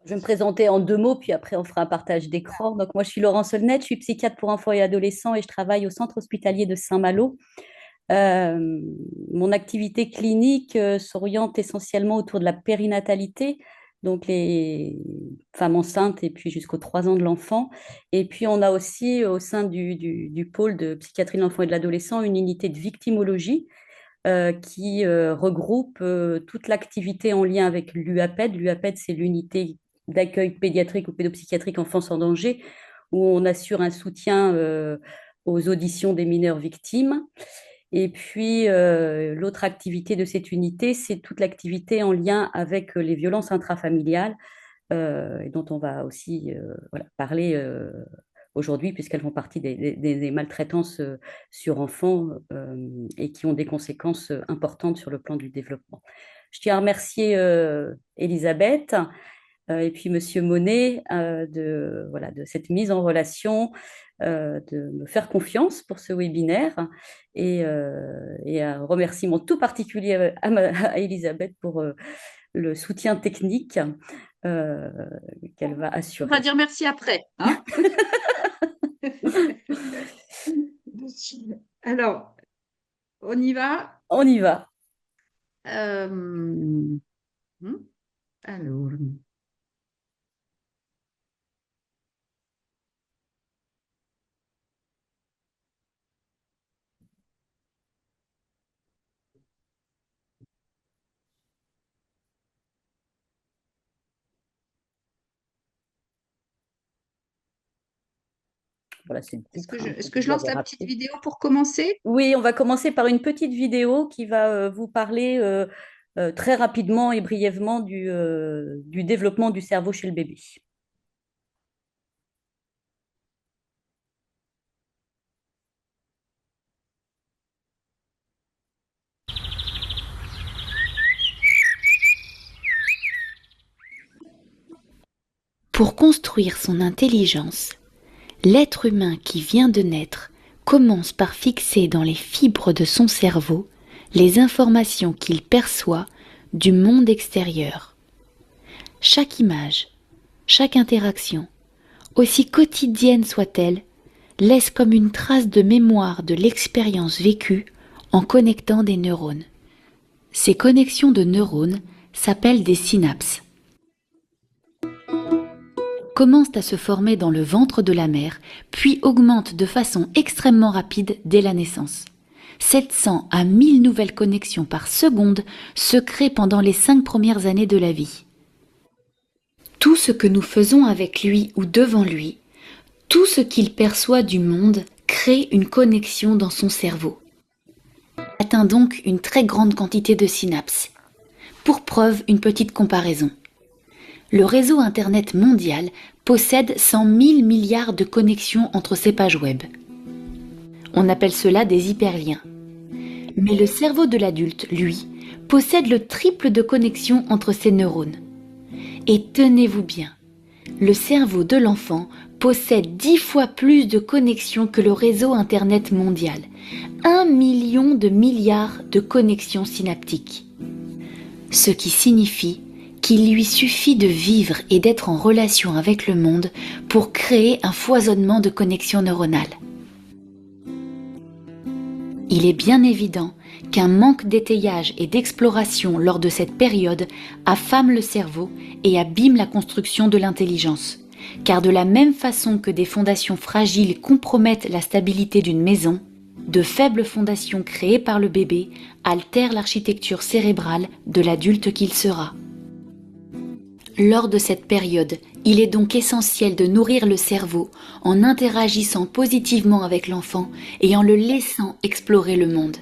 Je vais me présenter en deux mots, puis après on fera un partage d'écran. Donc moi, je suis Laurence Solnet, je suis psychiatre pour enfants et adolescents et je travaille au centre hospitalier de Saint-Malo. Euh, Mon activité clinique s'oriente essentiellement autour de la périnatalité, donc les femmes enceintes et puis jusqu'aux 3 ans de l'enfant. Et puis on a aussi au sein du pôle de psychiatrie de l'enfant et de l'adolescent une unité de victimologie qui regroupe toute l'activité en lien avec l'UAPED. L'UAPED, c'est l'unité d'accueil pédiatrique ou pédopsychiatrique enfance en danger, où on assure un soutien aux auditions des mineurs victimes. Et puis, l'autre activité de cette unité, c'est toute l'activité en lien avec les violences intrafamiliales, et dont on va aussi voilà, parler aujourd'hui, puisqu'elles font partie des maltraitances sur enfants et qui ont des conséquences importantes sur le plan du développement. Je tiens à remercier Elisabeth et puis Monsieur Monet voilà, de cette mise en relation, de me faire confiance pour ce webinaire et un remerciement tout particulier à Elisabeth pour le soutien technique euh, qu'elle va On va assurer. dire merci après, hein. Alors, on y va. On y va. Euh, alors, Voilà, c'est le est-ce que titre, je, hein, est-ce comme que vous je lance l'avez la petite rappelé. vidéo pour commencer? Oui, on va commencer par une petite vidéo qui va vous parler très rapidement et brièvement du développement du cerveau chez le bébé. Pour construire son intelligence, l'être humain qui vient de naître commence par fixer dans les fibres de son cerveau les informations qu'il perçoit du monde extérieur. Chaque image, chaque interaction, aussi quotidienne soit-elle, laisse comme une trace de mémoire de l'expérience vécue en connectant des neurones. Ces connexions de neurones s'appellent des synapses. Commencent à se former dans le ventre de la mère, puis augmentent de façon extrêmement rapide dès la naissance. 700 à 1000 nouvelles connexions par seconde se créent pendant les 5 premières années de la vie. Tout ce que nous faisons avec lui ou devant lui, tout ce qu'il perçoit du monde crée une connexion dans son cerveau. Il atteint donc une très grande quantité de synapses. Pour preuve, une petite comparaison. Le réseau Internet mondial possède 100 000 milliards de connexions entre ses pages web. On appelle cela des hyperliens. Mais le cerveau de l'adulte, lui, possède le triple de connexions entre ses neurones. Et tenez-vous bien, le cerveau de l'enfant possède 10 fois plus de connexions que le réseau Internet mondial. 1 million de milliards de connexions synaptiques. Ce qui signifie qu'il lui suffit de vivre et d'être en relation avec le monde pour créer un foisonnement de connexions neuronales. Il est bien évident qu'un manque d'étayage et d'exploration lors de cette période affame le cerveau et abîme la construction de l'intelligence. Car de la même façon que des fondations fragiles compromettent la stabilité d'une maison, de faibles fondations créées par le bébé altèrent l'architecture cérébrale de l'adulte qu'il sera. Lors de cette période, il est donc essentiel de nourrir le cerveau en interagissant positivement avec l'enfant et en le laissant explorer le monde.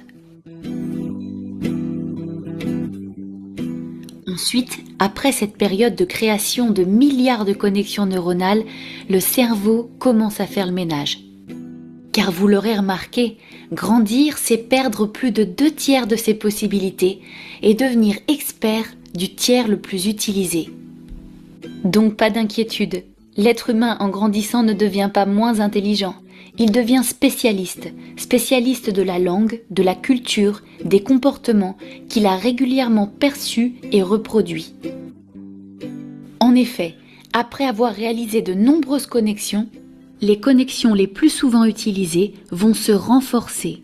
Ensuite, après cette période de création de milliards de connexions neuronales, le cerveau commence à faire le ménage. Car vous l'aurez remarqué, grandir, c'est perdre plus de 2 tiers de ses possibilités et devenir expert du tiers le plus utilisé. Donc pas d'inquiétude, l'être humain en grandissant ne devient pas moins intelligent, il devient spécialiste, spécialiste de la langue, de la culture, des comportements qu'il a régulièrement perçus et reproduits. En effet, Après avoir réalisé de nombreuses connexions, les connexions les plus souvent utilisées vont se renforcer.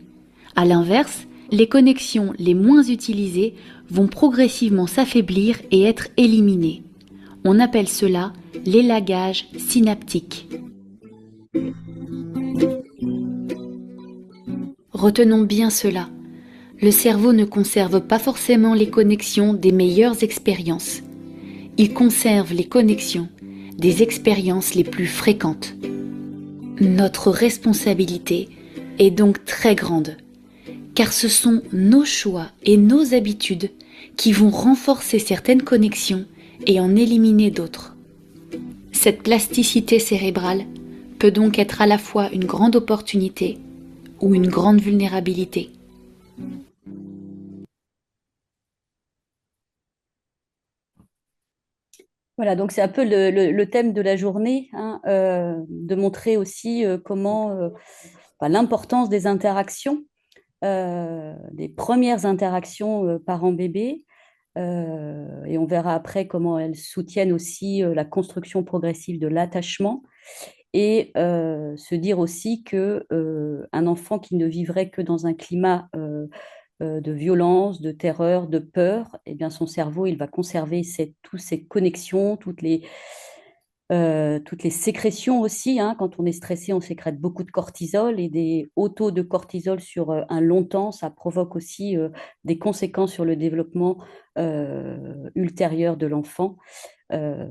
À l'inverse, les connexions les moins utilisées vont progressivement s'affaiblir et être éliminées. On appelle cela l'élagage synaptique. Retenons bien cela. Le cerveau ne conserve pas forcément les connexions des meilleures expériences. Il conserve les connexions des expériences les plus fréquentes. Notre responsabilité est donc très grande, car ce sont nos choix et nos habitudes qui vont renforcer certaines connexions et en éliminer d'autres. Cette plasticité cérébrale peut donc être à la fois une grande opportunité ou une grande vulnérabilité. Voilà, donc c'est un peu le thème de la journée, hein, de montrer aussi comment l'importance des interactions, des premières interactions parent-bébé, et on verra après comment elles soutiennent aussi la construction progressive de l'attachement, et se dire aussi que un enfant qui ne vivrait que dans un climat de violence, de terreur, de peur, eh bien son cerveau, il va conserver toutes ces connexions, toutes les sécrétions aussi, hein. Quand on est stressé, on sécrète beaucoup de cortisol, et des hauts taux de cortisol sur un long temps, ça provoque aussi des conséquences sur le développement ultérieur de l'enfant. Euh,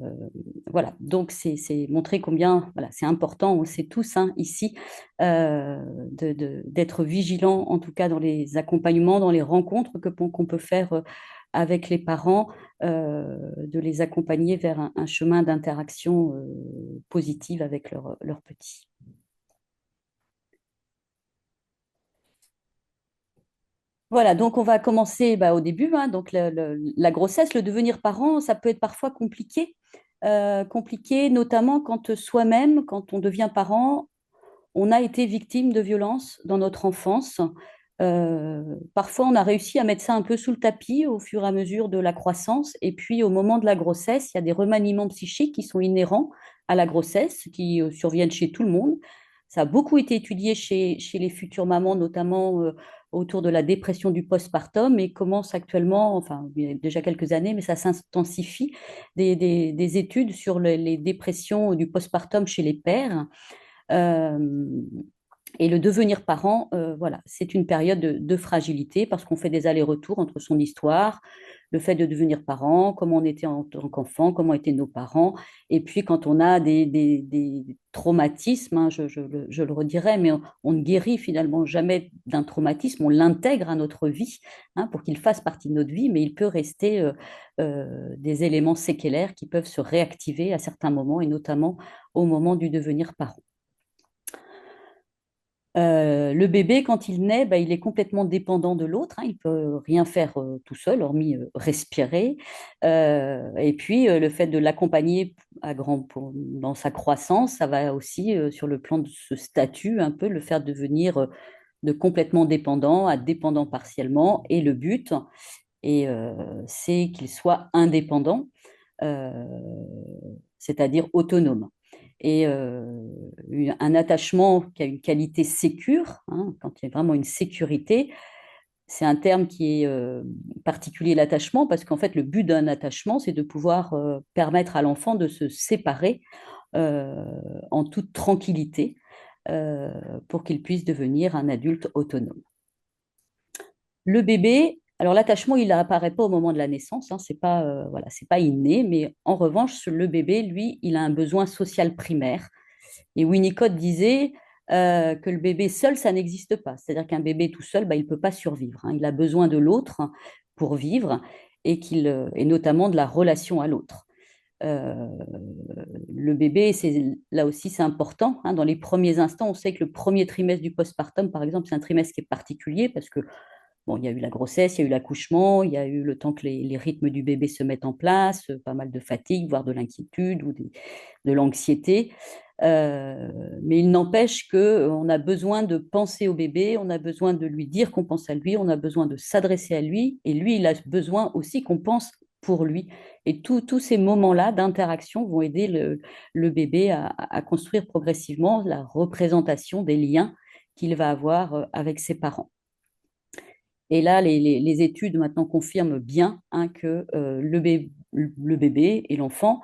voilà, donc c'est montrer combien voilà, c'est important, on le sait tous, hein, ici, d'être vigilant, en tout cas dans les accompagnements, dans les rencontres qu'on peut faire avec les parents, de les accompagner vers un chemin d'interaction positive avec leurs petits. Voilà, donc on va commencer au début, hein. Donc la grossesse, le devenir parent, ça peut être parfois compliqué, compliqué notamment quand soi-même, quand on devient parent, on a été victime de violences dans notre enfance. Parfois, on a réussi à mettre ça un peu sous le tapis au fur et à mesure de la croissance. Et puis, au moment de la grossesse, il y a des remaniements psychiques qui sont inhérents à la grossesse, qui surviennent chez tout le monde. Ça a beaucoup été étudié chez les futures mamans, notamment autour de la dépression du postpartum, et commence actuellement, enfin, il y a déjà quelques années, mais ça s'intensifie, des études sur les dépressions du postpartum chez les pères. Euh, et le devenir parent, voilà, c'est une période de fragilité parce qu'on fait des allers-retours entre son histoire, le fait de devenir parent, comment on était en tant qu'enfant, comment étaient nos parents, et puis quand on a des traumatismes, hein, je le redirai, mais on ne guérit finalement jamais d'un traumatisme, on l'intègre à notre vie, hein, pour qu'il fasse partie de notre vie, mais il peut rester des éléments séquelaires qui peuvent se réactiver à certains moments, et notamment au moment du devenir parent. Le bébé, quand il naît, il est complètement dépendant de l'autre, hein. Il peut rien faire tout seul, hormis respirer. Et puis, le fait de l'accompagner dans sa croissance, ça va aussi, sur le plan de ce statut, un peu le faire devenir de complètement dépendant à dépendant partiellement. Et le but, c'est qu'il soit indépendant, euh, c'est-à-dire autonome. Et un attachement qui a une qualité sécure, hein, quand il y a vraiment une sécurité, c'est un terme qui est particulier, l'attachement, parce qu'en fait, le but d'un attachement, c'est de pouvoir permettre à l'enfant de se séparer euh, en toute tranquillité, euh, pour qu'il puisse devenir un adulte autonome. Le bébé, alors l'attachement, il n'apparaît pas au moment de la naissance, hein, voilà, c'est pas inné, mais en revanche, le bébé, lui, il a un besoin social primaire. Et Winnicott disait que le bébé seul, ça n'existe pas. C'est-à-dire qu'un bébé tout seul, il ne peut pas survivre, hein. Il a besoin de l'autre pour vivre, et notamment de la relation à l'autre. Euh, le bébé, là aussi, c'est important, hein. Dans les premiers instants, on sait que le premier trimestre du postpartum, par exemple, c'est un trimestre qui est particulier parce que bon, il y a eu la grossesse, il y a eu l'accouchement, il y a eu le temps que les rythmes du bébé se mettent en place, pas mal de fatigue, voire de l'inquiétude ou de l'anxiété. Mais il n'empêche qu'on a besoin de penser au bébé, on a besoin de lui dire qu'on pense à lui, on a besoin de s'adresser à lui, et lui, il a besoin aussi qu'on pense pour lui. Et tous ces moments-là d'interaction vont aider le bébé à construire progressivement la représentation des liens qu'il va avoir avec ses parents. Et là, les études maintenant confirment bien que le bébé et l'enfant,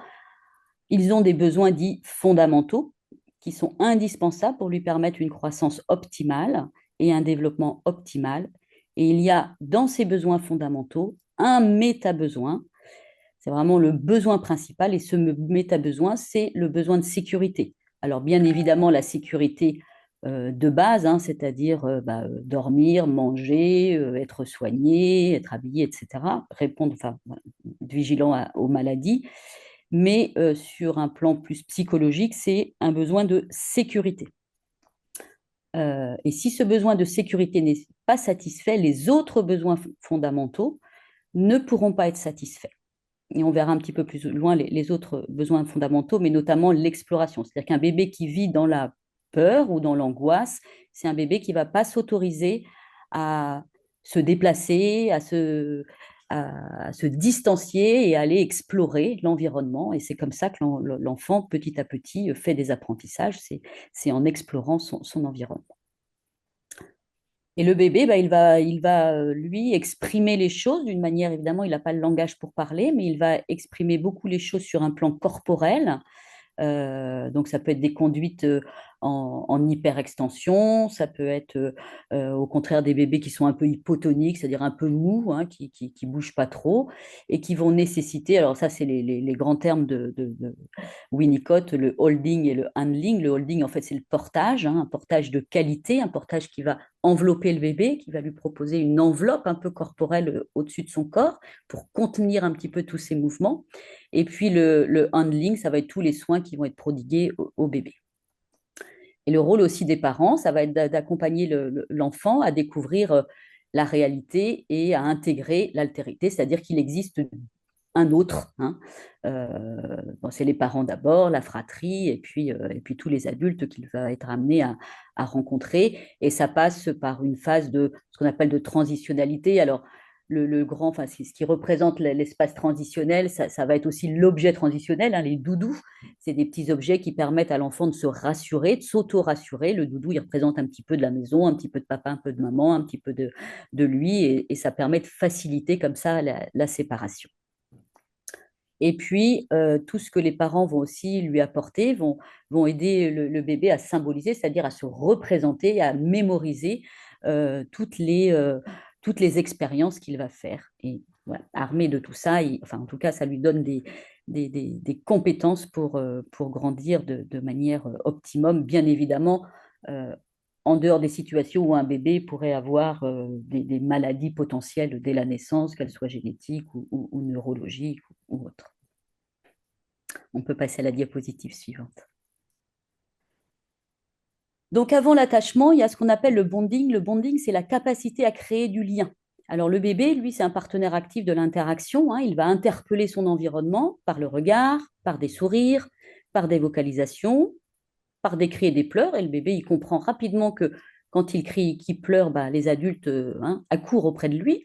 ils ont des besoins dits fondamentaux qui sont indispensables pour lui permettre une croissance optimale et un développement optimal. Et il y a dans ces besoins fondamentaux un méta-besoin. C'est vraiment le besoin principal et ce méta-besoin, c'est le besoin de sécurité. Alors bien évidemment, la sécurité de base, hein, c'est-à-dire dormir, manger, être soigné, être habillé, etc., répondre, enfin, vigilant aux maladies, mais sur un plan plus psychologique, c'est un besoin de sécurité. Et si ce besoin de sécurité n'est pas satisfait, les autres besoins fondamentaux ne pourront pas être satisfaits. Et on verra un petit peu plus loin les autres besoins fondamentaux, mais notamment l'exploration. C'est-à-dire qu'un bébé qui vit dans la peur ou dans l'angoisse, c'est un bébé qui ne va pas s'autoriser à se déplacer, à se distancier et à aller explorer l'environnement. Et c'est comme ça que l'enfant, petit à petit, fait des apprentissages. C'est en explorant son environnement. Et le bébé, il va, lui, exprimer les choses d'une manière, évidemment, il n'a pas le langage pour parler, mais il va exprimer beaucoup les choses sur un plan corporel. Donc, ça peut être des conduites en hyperextension, ça peut être au contraire des bébés qui sont un peu hypotoniques, c'est-à-dire un peu mous, hein, qui bougent pas trop et qui vont nécessiter, alors ça, c'est les grands termes de Winnicott, le holding et le handling. Le holding, en fait, c'est le portage, hein, un portage de qualité, un portage qui va envelopper le bébé, qui va lui proposer une enveloppe un peu corporelle au-dessus de son corps pour contenir un petit peu tous ses mouvements. Et puis le handling, ça va être tous les soins qui vont être prodigués au bébé. Et le rôle aussi des parents, ça va être d'accompagner l'enfant à découvrir la réalité et à intégrer l'altérité, c'est-à-dire qu'il existe un autre. Hein. Bon, c'est les parents d'abord, la fratrie, et puis tous les adultes qu'il va être amené à rencontrer. Et ça passe par une phase de ce qu'on appelle de transitionnalité. Alors, le grand, enfin, ce qui représente l'espace transitionnel, ça va être aussi l'objet transitionnel, hein, les doudous. C'est des petits objets qui permettent à l'enfant de se rassurer, de s'auto-rassurer. Le doudou, il représente un petit peu de la maison, un petit peu de papa, un peu de maman, un petit peu de lui, et ça permet de faciliter comme ça la séparation. Et puis, tout ce que les parents vont aussi lui apporter vont aider le bébé à symboliser, c'est-à-dire à se représenter, à mémoriser toutes les expériences qu'il va faire. Et voilà, armé de tout ça, enfin, en tout cas, ça lui donne des compétences pour grandir de manière optimum, bien évidemment, en dehors des situations où un bébé pourrait avoir des maladies potentielles dès la naissance, qu'elles soient génétiques ou neurologiques ou autres. On peut passer à la diapositive suivante. Donc avant l'attachement, il y a ce qu'on appelle le bonding. Le bonding, c'est la capacité à créer du lien. Alors le bébé, lui, c'est un partenaire actif de l'interaction. Hein. Il va interpeller son environnement par le regard, par des sourires, par des vocalisations, par des cris et des pleurs. Et le bébé, il comprend rapidement que quand il crie, qu'il pleure, les adultes accourent auprès de lui.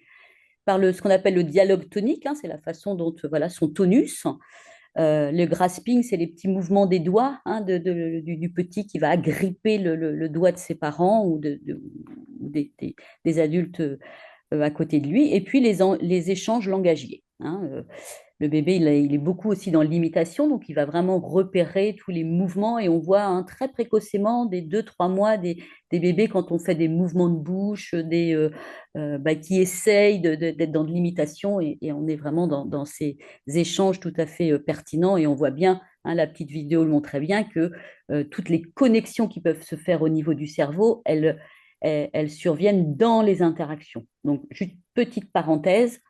Par ce qu'on appelle le dialogue tonique, hein, c'est la façon dont son tonus. Le grasping, c'est les petits mouvements des doigts hein, du petit qui va agripper le doigt de ses parents ou des adultes à côté de lui. Et puis les échanges langagiers. Hein, le bébé, il est beaucoup aussi dans l'imitation, donc il va vraiment repérer tous les mouvements et on voit hein, très précocement, dès 2-3 mois, des bébés, quand on fait des mouvements de bouche, qui essayent d'être dans de l'imitation et on est vraiment dans ces échanges tout à fait pertinents et on voit bien, hein, la petite vidéo le montrait bien, que toutes les connexions qui peuvent se faire au niveau du cerveau, elles surviennent dans les interactions. Donc, juste petite parenthèse,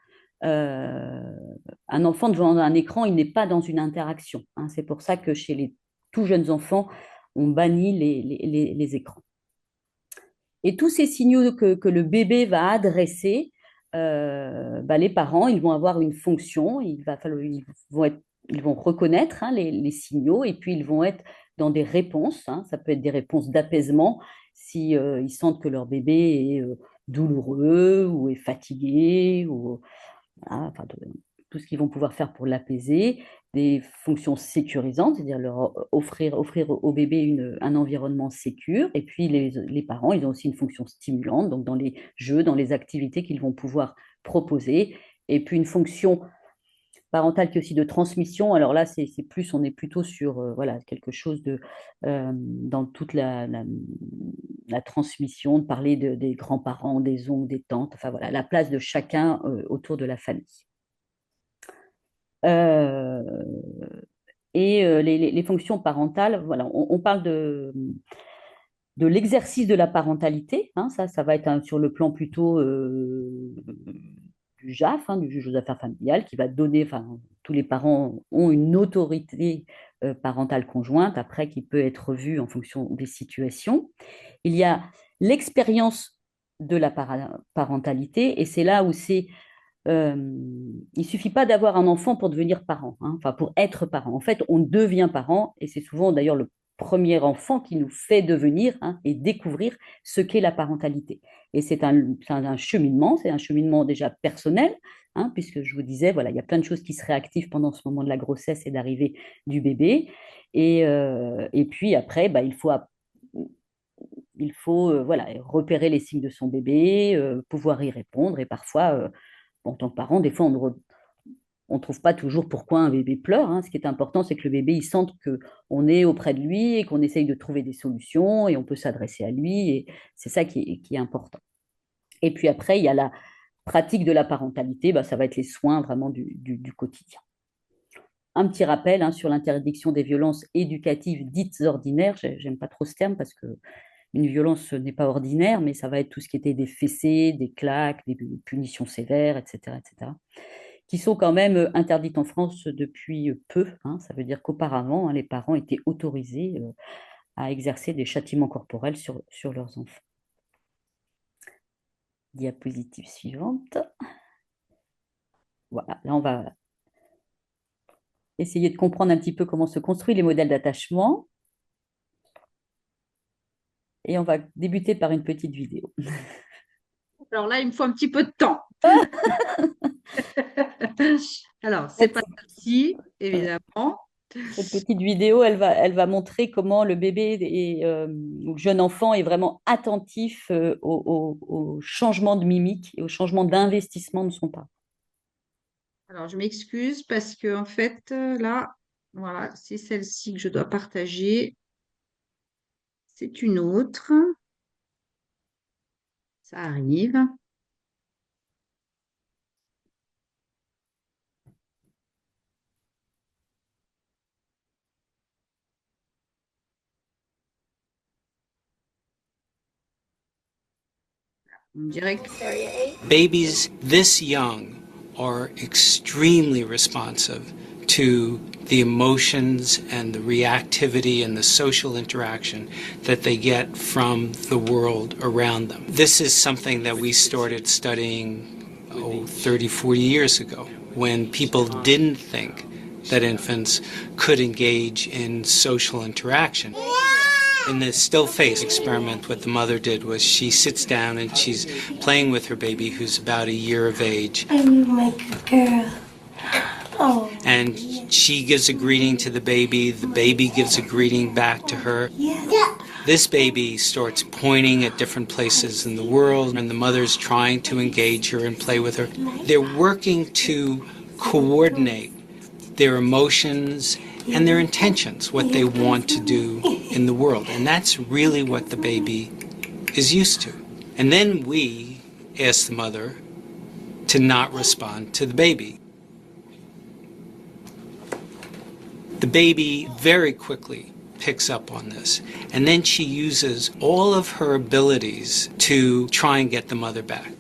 un enfant devant un écran, il n'est pas dans une interaction. Hein. C'est pour ça que chez les tout jeunes enfants, on bannit les écrans. Et tous ces signaux que le bébé va adresser, les parents, ils vont avoir une fonction, ils vont reconnaître hein, les signaux et puis ils vont être dans des réponses. Hein. Ça peut être des réponses d'apaisement si ils sentent que leur bébé est douloureux ou est fatigué ou voilà, tout ce qu'ils vont pouvoir faire pour l'apaiser, des fonctions sécurisantes, c'est-à-dire leur offrir au bébé un environnement sécure. Et puis les parents, ils ont aussi une fonction stimulante, donc dans les jeux, dans les activités qu'ils vont pouvoir proposer. Et puis une fonction parentale qui est aussi de transmission. Alors là, on est plutôt sur voilà, quelque chose dans toute la transmission, de parler des grands-parents, des oncles, des tantes, enfin voilà, la place de chacun autour de la famille. Euh, les fonctions parentales, voilà, on parle de l'exercice de la parentalité, hein, ça va être sur le plan plutôt du JAF, hein, du juge aux affaires familiales, qui va donner, enfin, tous les parents ont une autorité parentale conjointe, après qui peut être revue en fonction des situations. Il y a l'expérience de la parentalité, et c'est là où il suffit pas d'avoir un enfant pour devenir parent, hein, enfin pour être parent. En fait, on devient parent, et c'est souvent d'ailleurs le premier enfant qui nous fait devenir, hein, et découvrir ce qu'est la parentalité. Et c'est un cheminement déjà personnel, hein, puisque je vous disais, voilà, il y a plein de choses qui se réactivent pendant ce moment de la grossesse et d'arrivée du bébé. Et puis après, il faut voilà, repérer les signes de son bébé, pouvoir y répondre. Et parfois, en tant que parent, des fois, on ne trouve pas toujours pourquoi un bébé pleure, hein. Ce qui est important, c'est que le bébé, il sente qu'on est auprès de lui et qu'on essaye de trouver des solutions et on peut s'adresser à lui. Et c'est ça qui est important. Et puis après, il y a la pratique de la parentalité. Ça va être les soins vraiment du quotidien. Un petit rappel, hein, sur l'interdiction des violences éducatives dites ordinaires. J'aime pas trop ce terme parce que une violence n'est pas ordinaire, mais ça va être tout ce qui était des fessées, des claques, des punitions sévères, etc., etc., qui sont quand même interdites en France depuis peu, hein. Ça veut dire qu'auparavant, hein, les parents étaient autorisés à exercer des châtiments corporels sur leurs enfants. Diapositive suivante. Voilà, là on va essayer de comprendre un petit peu comment se construisent les modèles d'attachement. Et on va débuter par une petite vidéo. Alors là, il me faut un petit peu de temps. Alors, c'est pas celle-ci, évidemment. Cette petite vidéo, elle va montrer comment le bébé ou le jeune enfant est vraiment attentif au changement de mimique et au changement d'investissement de son parent. Alors, je m'excuse parce que, en fait, là, voilà, c'est celle-ci que je dois partager. C'est une autre. Ça arrive. On dirait que Babies this young are extremely responsive to the emotions and the reactivity and the social interaction that they get from the world around them. This is something that we started studying 30, 40 years ago, when people didn't think that infants could engage in social interaction. In the still face experiment, what the mother did was she sits down and she's playing with her baby, who's about a year of age. I'm like a girl. Oh. And she gives a greeting to the baby gives a greeting back to her. Yeah. This baby starts pointing at different places in the world, and the mother's trying to engage her and play with her. They're working to coordinate their emotions and their intentions, what they want to do in the world. And that's really what the baby is used to. And then we ask the mother to not respond to the baby. The baby very quickly picks up on this, and then she uses all of her abilities to try and get the mother back.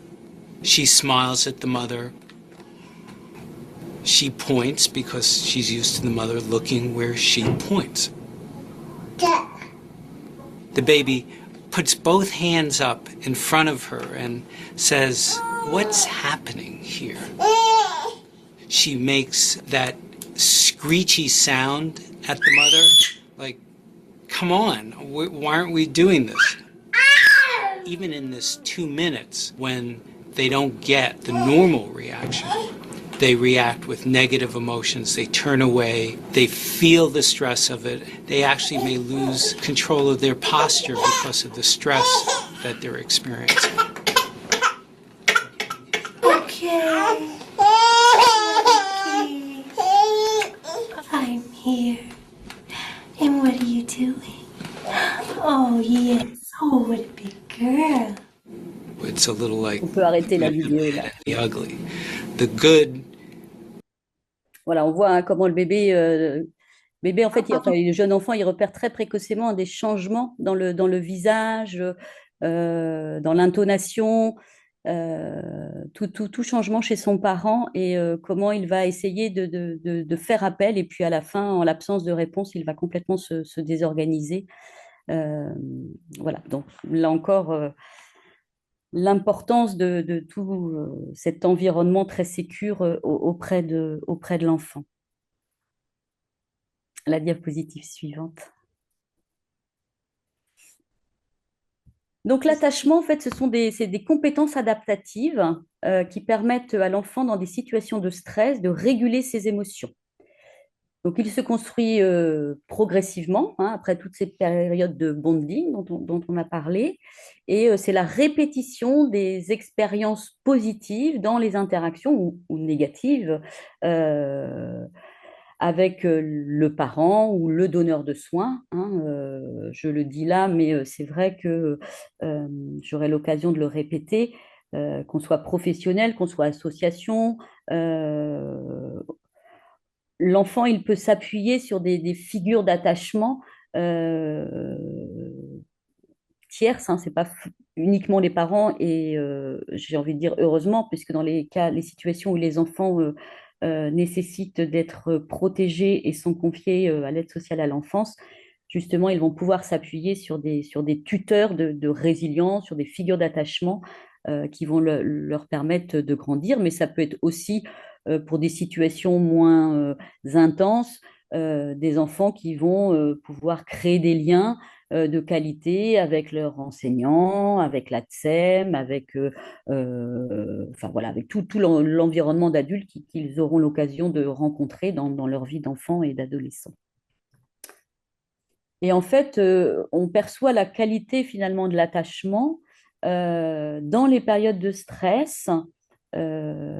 She smiles at the mother. She points because she's used to the mother looking where she points. The baby puts both hands up in front of her and says, "What's happening here?" She makes that screechy sound at the mother, like, "Come on, why aren't we doing this?" Even in this 2 minutes, when they don't get the normal reaction, they react with negative emotions. They turn away. They feel the stress of it. They actually may lose control of their posture because of the stress that they're experiencing. Okay. I'm here. And what are you doing? Oh, yes. Oh, what a big girl. It's a little like On peut arrêter la vidéo là. the ugly. The good. Voilà, on voit comment le bébé en fait, enfin, le jeune enfant, il repère très précocement des changements dans le visage, dans l'intonation, tout changement chez son parent et comment il va essayer de faire appel. Et puis à la fin, en l'absence de réponse, il va complètement se désorganiser. Voilà, donc là encore, l'importance de tout cet environnement très sécure auprès de l'enfant. La diapositive suivante. Donc l'attachement, en fait, c'est des compétences adaptatives qui permettent à l'enfant, dans des situations de stress, de réguler ses émotions. Donc il se construit progressivement, hein, après toutes ces périodes de bonding dont on a parlé, et c'est la répétition des expériences positives dans les interactions ou négatives avec le parent ou le donneur de soins, hein, je le dis là, mais c'est vrai que j'aurai l'occasion de le répéter, qu'on soit professionnel, qu'on soit association, l'enfant, il peut s'appuyer sur des figures d'attachement tierces, hein, c'est pas uniquement les parents, et j'ai envie de dire heureusement, puisque dans les situations où les enfants nécessitent d'être protégés et sont confiés à l'aide sociale à l'enfance, justement, ils vont pouvoir s'appuyer sur des tuteurs de résilience, sur des figures d'attachement qui vont leur permettre de grandir, mais ça peut être aussi pour des situations moins intenses, des enfants qui vont pouvoir créer des liens de qualité avec leurs enseignants, avec la TSEM, enfin, voilà, avec tout l'environnement d'adultes qu'ils auront l'occasion de rencontrer dans leur vie d'enfant et d'adolescent. Et en fait, on perçoit la qualité finalement de l'attachement dans les périodes de stress,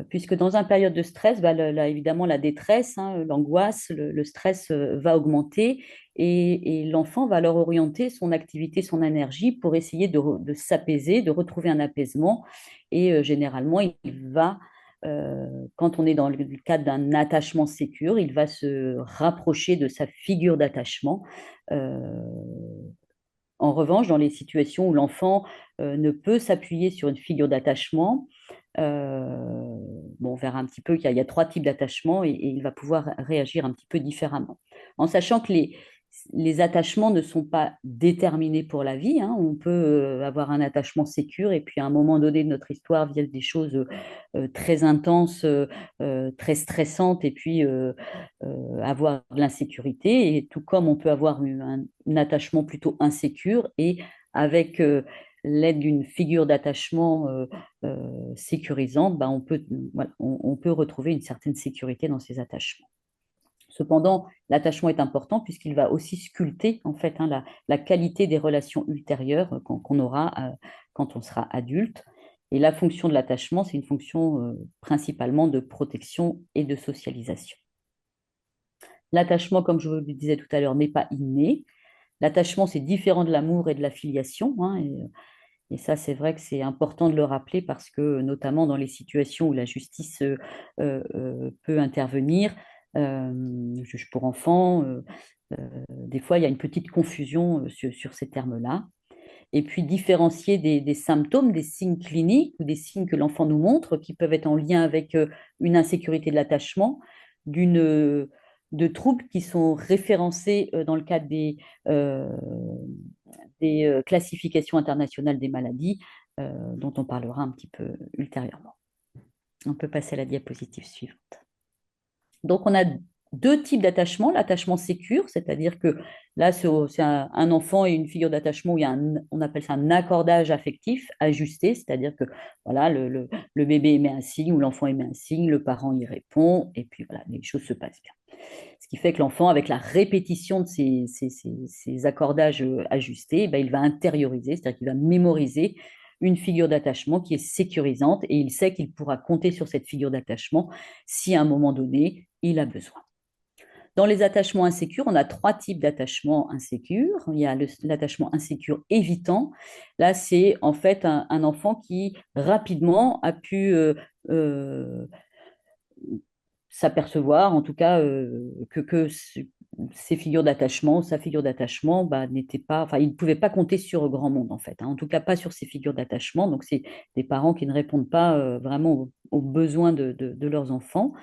puisque dans une période de stress, bah, évidemment, la détresse, hein, l'angoisse, le stress va augmenter et l'enfant va alors orienter son activité, son énergie pour essayer de s'apaiser, de retrouver un apaisement. Et généralement, il va, quand on est dans le cadre d'un attachement sécure, il va se rapprocher de sa figure d'attachement. En revanche, dans les situations où l'enfant ne peut s'appuyer sur une figure d'attachement, on verra un petit peu qu'il y a trois types d'attachements et il va pouvoir réagir un petit peu différemment. En sachant que les attachements ne sont pas déterminés pour la vie, hein. On peut avoir un attachement sécure et puis à un moment donné de notre histoire viennent des choses très intenses, très stressantes et puis avoir de l'insécurité. Et tout comme on peut avoir un attachement plutôt insécure et avec l'aide d'une figure d'attachement sécurisante, on peut, voilà, on peut retrouver une certaine sécurité dans ces attachements. Cependant, l'attachement est important puisqu'il va aussi sculpter en fait, hein, la qualité des relations ultérieures qu'on aura quand on sera adulte. Et la fonction de l'attachement, c'est une fonction principalement de protection et de socialisation. L'attachement, comme je vous le disais tout à l'heure, n'est pas inné. L'attachement, c'est différent de l'amour et de la filiation, hein, et ça, c'est vrai que c'est important de le rappeler parce que, notamment dans les situations où la justice peut intervenir, juge pour enfants, des fois, il y a une petite confusion sur ces termes-là. Et puis, différencier des symptômes, des signes cliniques ou des signes que l'enfant nous montre qui peuvent être en lien avec une insécurité de l'attachement, de troubles qui sont référencés dans le cadre des classifications internationales des maladies, dont on parlera un petit peu ultérieurement. On peut passer à la diapositive suivante. Donc, on a deux types d'attachement. L'attachement sécure, c'est-à-dire que là, c'est un enfant et une figure d'attachement où il y a on appelle ça un accordage affectif ajusté, c'est-à-dire que voilà, le bébé émet un signe ou l'enfant émet un signe, le parent y répond, et puis voilà, les choses se passent bien. Ce qui fait que l'enfant, avec la répétition de ces accordages ajustés, ben, il va intérioriser, c'est-à-dire qu'il va mémoriser une figure d'attachement qui est sécurisante et il sait qu'il pourra compter sur cette figure d'attachement si à un moment donné, il a besoin. Dans les attachements insécures, on a trois types d'attachements insécures. Il y a l'attachement insécure évitant. Là, c'est en fait un enfant qui rapidement a pu s'apercevoir, en tout cas, que ces figures d'attachement, sa figure d'attachement, bah, n'était pas, enfin, il ne pouvait pas compter sur grand monde, en fait, hein, en tout cas pas sur ces figures d'attachement. Donc, c'est des parents qui ne répondent pas vraiment aux besoins de leurs enfants.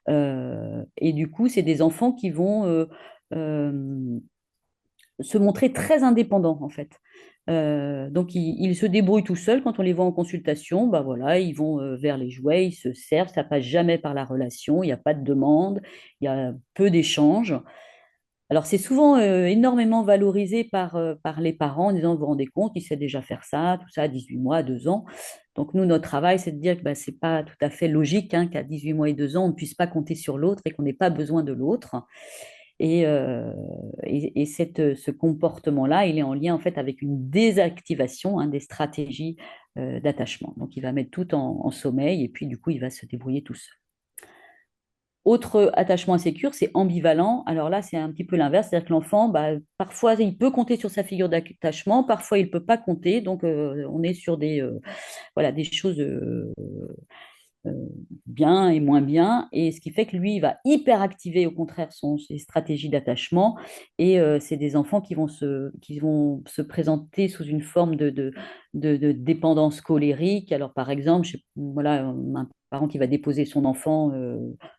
Et du coup, c'est des enfants qui vont se montrer très indépendants, en fait. Donc, ils se débrouillent tout seuls. Quand on les voit en consultation, bah voilà, ils vont vers les jouets, ils se servent, ça passe jamais par la relation, il n'y a pas de demande, il y a peu d'échanges. Alors, c'est souvent énormément valorisé par les parents en disant, vous vous rendez compte, il sait déjà faire ça, tout ça à 18 mois, à 2 ans. Donc, nous, notre travail, c'est de dire que bah, ce n'est pas tout à fait logique hein, qu'à 18 mois et 2 ans, on ne puisse pas compter sur l'autre et qu'on n'ait pas besoin de l'autre. Et ce comportement-là, il est en lien en fait avec une désactivation hein, des stratégies d'attachement. Donc, il va mettre tout en sommeil et puis du coup, il va se débrouiller tout seul. Autre attachement insécure, c'est ambivalent. Alors là, c'est un petit peu l'inverse, c'est-à-dire que l'enfant, bah, parfois, il peut compter sur sa figure d'attachement, parfois, il ne peut pas compter. Donc, on est sur voilà, des choses euh, bien et moins bien, et ce qui fait que lui, il va hyper activer au contraire ses stratégies d'attachement, et c'est des enfants qui vont se présenter sous une forme de dépendance colérique. Alors par exemple, voilà, un parent qui va déposer son enfant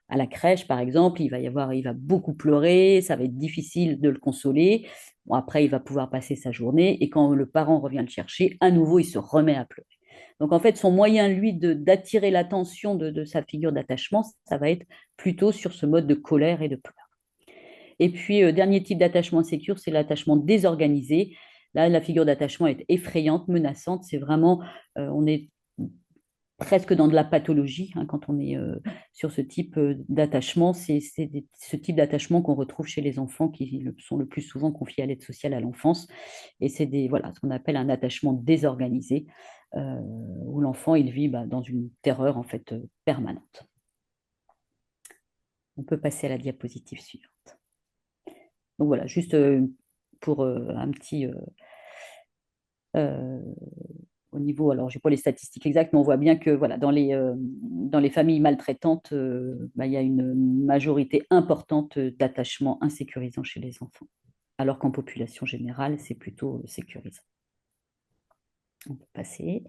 à la crèche, par exemple, il va beaucoup pleurer, ça va être difficile de le consoler. Bon, après, il va pouvoir passer sa journée, et quand le parent revient le chercher, à nouveau, il se remet à pleurer. Donc, en fait, son moyen, lui, d'attirer l'attention de sa figure d'attachement, ça va être plutôt sur ce mode de colère et de pleurs. Et puis, dernier type d'attachement insécure, c'est l'attachement désorganisé. Là, la figure d'attachement est effrayante, menaçante. C'est vraiment, on est presque dans de la pathologie hein, quand on est sur ce type d'attachement. C'est ce type d'attachement qu'on retrouve chez les enfants qui sont le plus souvent confiés à l'aide sociale à l'enfance. Et c'est voilà, ce qu'on appelle un attachement désorganisé, où l'enfant il vit bah, dans une terreur en fait permanente. On peut passer à la diapositive suivante. Donc voilà, juste pour un petit euh, au niveau, alors je n'ai pas les statistiques exactes, mais on voit bien que voilà, dans les familles maltraitantes, bah, il y a une majorité importante d'attachements insécurisants chez les enfants, alors qu'en population générale, c'est plutôt sécurisant. On peut passer.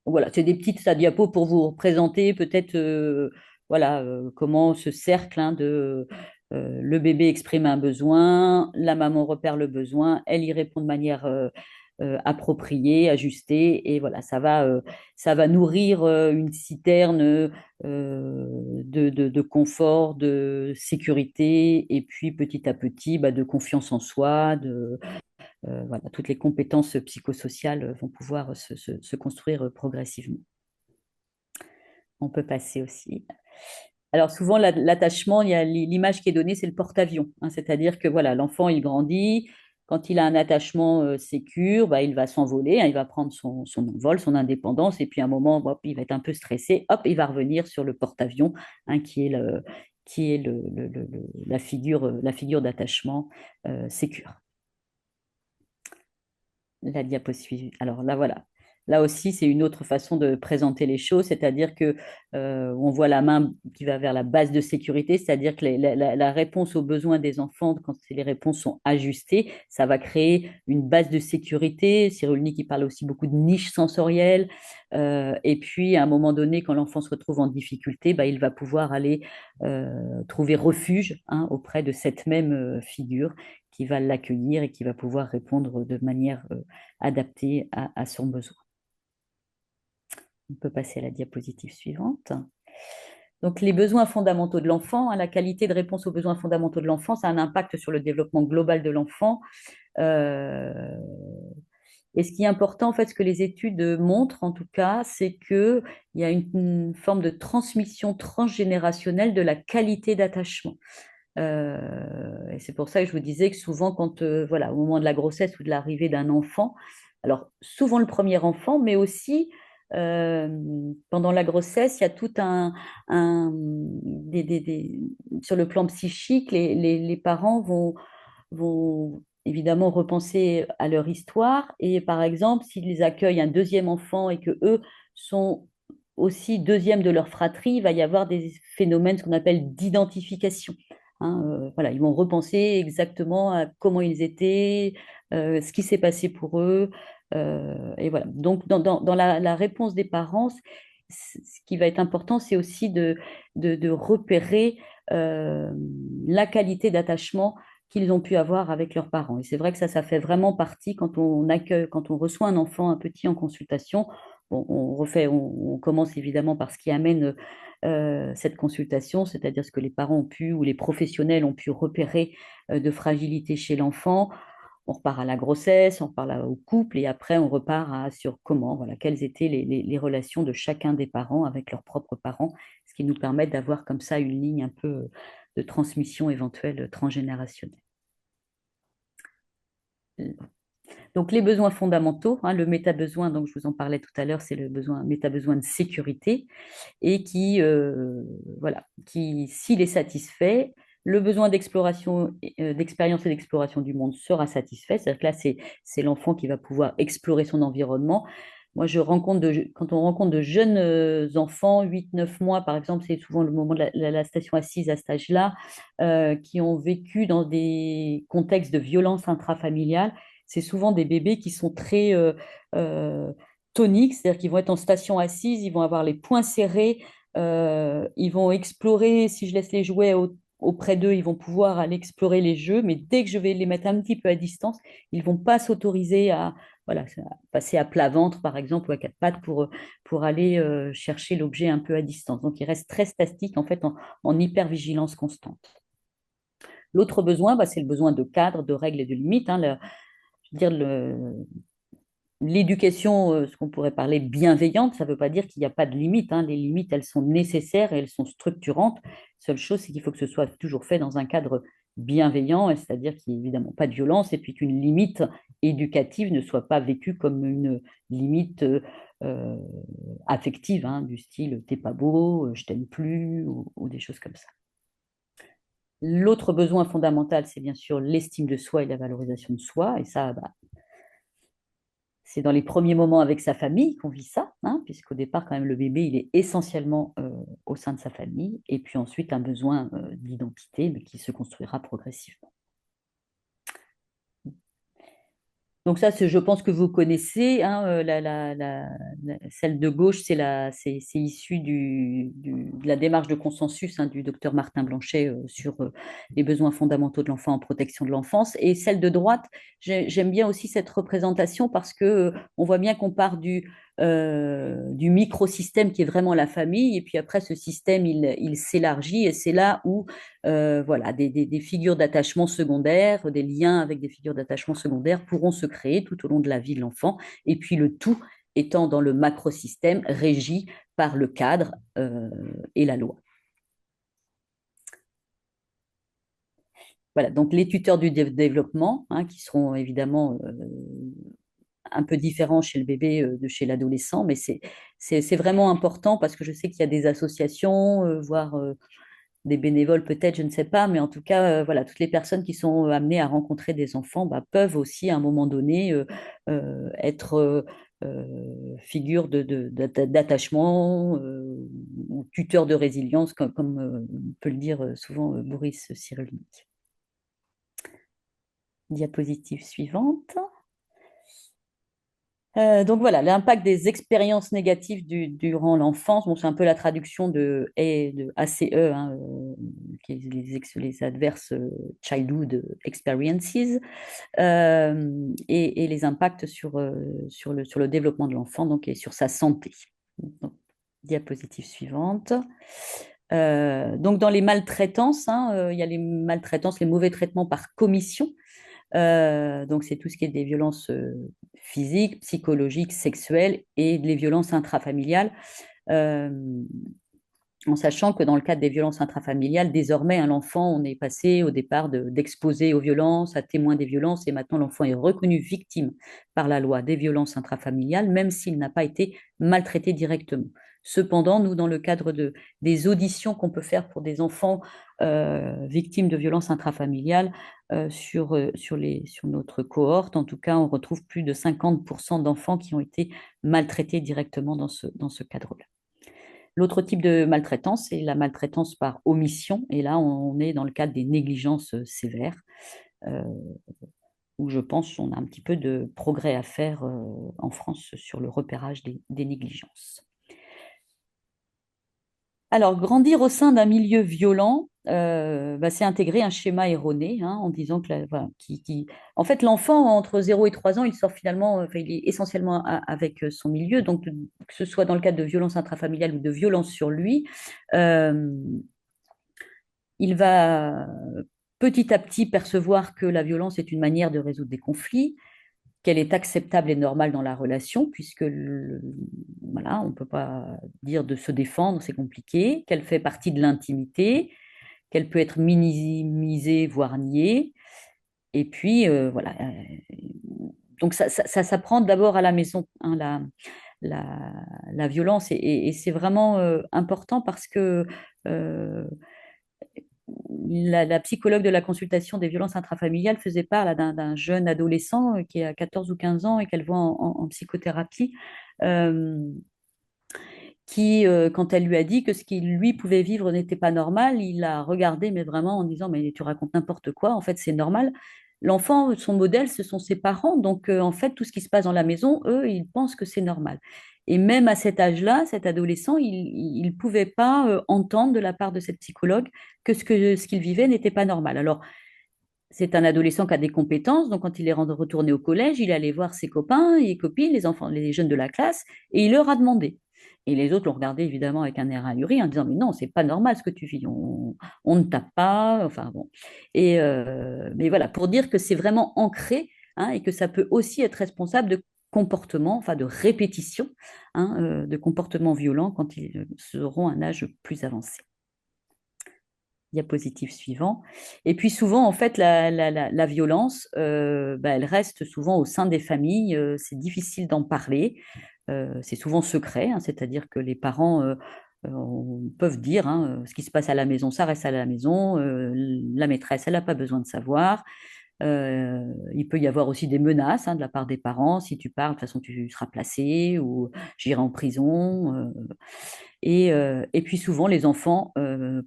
Voilà, c'est des petites diapos pour vous représenter peut-être voilà, comment ce cercle hein, le bébé exprime un besoin, la maman repère le besoin, elle y répond de manière appropriée, ajustée, et voilà, ça va nourrir une citerne de confort, de sécurité, et puis petit à petit, bah, de confiance en soi, voilà, toutes les compétences psychosociales vont pouvoir se construire progressivement. On peut passer aussi. Alors souvent, l'attachement, il y a l'image qui est donnée, c'est le porte-avions. Hein, c'est-à-dire que voilà, l'enfant, il grandit. Quand il a un attachement sécure, bah, il va s'envoler, hein, il va prendre son envol, son indépendance, et puis à un moment, hop, il va être un peu stressé, hop, il va revenir sur le porte-avions, hein, qui est la figure d'attachement sécure. La diapositive. Alors là, voilà. Là aussi, c'est une autre façon de présenter les choses, c'est-à-dire que on voit la main qui va vers la base de sécurité, c'est-à-dire que la réponse aux besoins des enfants, quand les réponses sont ajustées, ça va créer une base de sécurité. Cyrulnik qui parle aussi beaucoup de niches sensorielles. Et puis, à un moment donné, quand l'enfant se retrouve en difficulté, bah, il va pouvoir aller trouver refuge hein, auprès de cette même figure qui va l'accueillir et qui va pouvoir répondre de manière adaptée à son besoin. On peut passer à la diapositive suivante. Donc, les besoins fondamentaux de l'enfant, hein, la qualité de réponse aux besoins fondamentaux de l'enfant, ça a un impact sur le développement global de l'enfant. Euh, et ce qui est important, en fait, ce que les études montrent, en tout cas, c'est qu'il y a une forme de transmission transgénérationnelle de la qualité d'attachement. Et c'est pour ça que je vous disais que souvent, quand, voilà, au moment de la grossesse ou de l'arrivée d'un enfant, alors souvent le premier enfant, mais aussi euh, pendant la grossesse, il y a tout sur le plan psychique, les parents vont évidemment repenser à leur histoire. Et par exemple, s'ils accueillent un deuxième enfant et que eux sont aussi deuxième de leur fratrie, il va y avoir des phénomènes, ce qu'on appelle d'identification. Hein, voilà, ils vont repenser exactement à comment ils étaient, ce qui s'est passé pour eux. Et voilà. Donc, dans la réponse des parents, ce qui va être important, c'est aussi de repérer euh, la qualité d'attachement qu'ils ont pu avoir avec leurs parents. Et c'est vrai que ça fait vraiment partie quand on accueille, quand on reçoit un enfant, un petit en consultation. Bon, on commence évidemment par ce qui amène cette consultation, c'est-à-dire ce que les parents ont pu ou les professionnels ont pu repérer de fragilité chez l'enfant. On repart à la grossesse, on repart au couple et après on repart sur comment, voilà, quelles étaient les relations de chacun des parents avec leurs propres parents, ce qui nous permet d'avoir comme ça une ligne un peu de transmission éventuelle transgénérationnelle. Donc les besoins fondamentaux, hein, le méta-besoin, donc je vous en parlais tout à l'heure, c'est le méta-besoin de sécurité et voilà, qui s'il est satisfait, le besoin d'exploration, d'expérience et d'exploration du monde sera satisfait. C'est-à-dire que là, c'est l'enfant qui va pouvoir explorer son environnement. Moi, quand on rencontre de jeunes enfants, 8, 9 mois, par exemple, c'est souvent le moment de la station assise à cet âge-là, qui ont vécu dans des contextes de violence intrafamiliale. C'est souvent des bébés qui sont très euh, toniques, c'est-à-dire qu'ils vont être en station assise, ils vont avoir les poings serrés, ils vont explorer, si je laisse les jouets auprès d'eux, ils vont pouvoir aller explorer les jeux, mais dès que je vais les mettre un petit peu à distance, ils vont pas s'autoriser à, voilà, à passer à plat ventre, par exemple, ou à quatre pattes pour aller chercher l'objet un peu à distance. Donc, ils restent très statiques, en fait, en hypervigilance constante. L'autre besoin, bah, c'est le besoin de cadre, de règles et de limites. Hein, je veux dire, l'éducation, ce qu'on pourrait parler bienveillante, ça ne veut pas dire qu'il n'y a pas de limites. Hein. Les limites, elles sont nécessaires et elles sont structurantes. Seule chose, c'est qu'il faut que ce soit toujours fait dans un cadre bienveillant, c'est-à-dire qu'il n'y ait évidemment pas de violence et puis qu'une limite éducative ne soit pas vécue comme une limite euh, affective, hein, du style t'es pas beau, je t'aime plus, ou des choses comme ça. L'autre besoin fondamental, c'est bien sûr l'estime de soi et la valorisation de soi. Et ça, bah, c'est dans les premiers moments avec sa famille qu'on vit ça, hein, puisqu'au départ, quand même, le bébé, il est essentiellement au sein de sa famille. Et puis ensuite, un besoin d'identité, mais qui se construira progressivement. Donc ça, je pense que vous connaissez, hein, celle de gauche, c'est issu de la démarche de consensus, hein, du docteur Martin Blanchet sur les besoins fondamentaux de l'enfant en protection de l'enfance. Et celle de droite, j'aime bien aussi cette représentation parce que on voit bien qu'on part du microsystème qui est vraiment la famille, et puis après ce système, il s'élargit, et c'est là où voilà, des figures d'attachement secondaires, des liens avec des figures d'attachement secondaires pourront se créer tout au long de la vie de l'enfant, et puis le tout étant dans le macrosystème régi par le cadre et la loi. Voilà, donc les tuteurs du développement, hein, qui seront évidemment un peu différents chez le bébé de chez l'adolescent, mais c'est vraiment important parce que je sais qu'il y a des associations, voire des bénévoles peut-être, je ne sais pas, mais en tout cas, voilà, toutes les personnes qui sont amenées à rencontrer des enfants bah, peuvent aussi à un moment donné être figure d'attachement ou tuteur de résilience, comme peut le dire souvent Boris Cyrulnik. Diapositive suivante. Donc voilà, l'impact des expériences négatives durant l'enfance, bon, c'est un peu la traduction de ACE, hein, qui est les Adverse Childhood Experiences, et les impacts sur le développement de l'enfant donc, et sur sa santé. Donc, diapositive suivante. Donc, dans les maltraitances, hein, il y a les maltraitances, les mauvais traitements par commission. Donc, c'est tout ce qui est des violences physiques, psychologiques, sexuelles et les violences intrafamiliales. Euh, En sachant que dans le cadre des violences intrafamiliales, désormais, l'enfant, on est passé au départ d'exposé aux violences, à témoin des violences, et maintenant l'enfant est reconnu victime par la loi des violences intrafamiliales, même s'il n'a pas été maltraité directement. Cependant, nous, dans le cadre des auditions qu'on peut faire pour des enfants victimes de violences intrafamiliales, sur notre cohorte, en tout cas, on retrouve plus de 50% d'enfants qui ont été maltraités directement dans ce cadre-là. L'autre type de maltraitance, c'est la maltraitance par omission. Et là, on est dans le cadre des négligences sévères, euh, où je pense qu'on a un petit peu de progrès à faire en France sur le repérage des négligences. Alors, grandir au sein d'un milieu violent, c'est intégrer un schéma erroné, hein, en disant que voilà, en fait, l'enfant, entre 0 et 3 ans, il sort finalement, il est essentiellement avec son milieu, donc que ce soit dans le cadre de violences intrafamiliales ou de violences sur lui, euh, il va petit à petit percevoir que la violence est une manière de résoudre des conflits, qu'elle est acceptable et normale dans la relation, puisque voilà, on ne peut pas dire de se défendre, c'est compliqué, qu'elle fait partie de l'intimité, qu'elle peut être minimisée, voire niée. Et puis, voilà. Donc, ça s'apprend d'abord à la maison, hein, la violence. Et c'est vraiment important parce que la psychologue de la consultation des violences intrafamiliales faisait part d'un jeune adolescent qui a 14 ou 15 ans et qu'elle voit en psychothérapie, euh, qui, quand elle lui a dit que ce qu'il lui pouvait vivre n'était pas normal, il l'a regardé, mais vraiment en disant, mais tu racontes n'importe quoi, en fait c'est normal. L'enfant, son modèle, ce sont ses parents, donc en fait tout ce qui se passe dans la maison, eux, ils pensent que c'est normal. Et même à cet âge-là, cet adolescent, il ne pouvait pas entendre de la part de cette psychologue que ce qu'il vivait n'était pas normal. Alors, c'est un adolescent qui a des compétences, donc quand il est retourné au collège, il est allé voir ses copains et copines, les enfants, les jeunes de la classe, et il leur a demandé. Et les autres l'ont regardé évidemment avec un air ahuri en disant, mais non, c'est pas normal ce que tu vis, on ne tape pas, enfin bon. Mais voilà, pour dire que c'est vraiment ancré, hein, et que ça peut aussi être responsable de comportements, enfin de répétition, hein, de comportements violents quand ils seront à un âge plus avancé. Diapositive suivant. Et puis souvent, en fait, la violence, elle reste souvent au sein des familles. C'est difficile d'en parler. C'est souvent secret, hein, c'est-à-dire que les parents peuvent dire, hein, ce qui se passe à la maison, ça reste à la maison. La maîtresse, elle n'a pas besoin de savoir. Il peut y avoir aussi des menaces, hein, de la part des parents. Si tu parles, de toute façon, tu seras placé ou j'irai en prison. Et puis souvent, les enfants,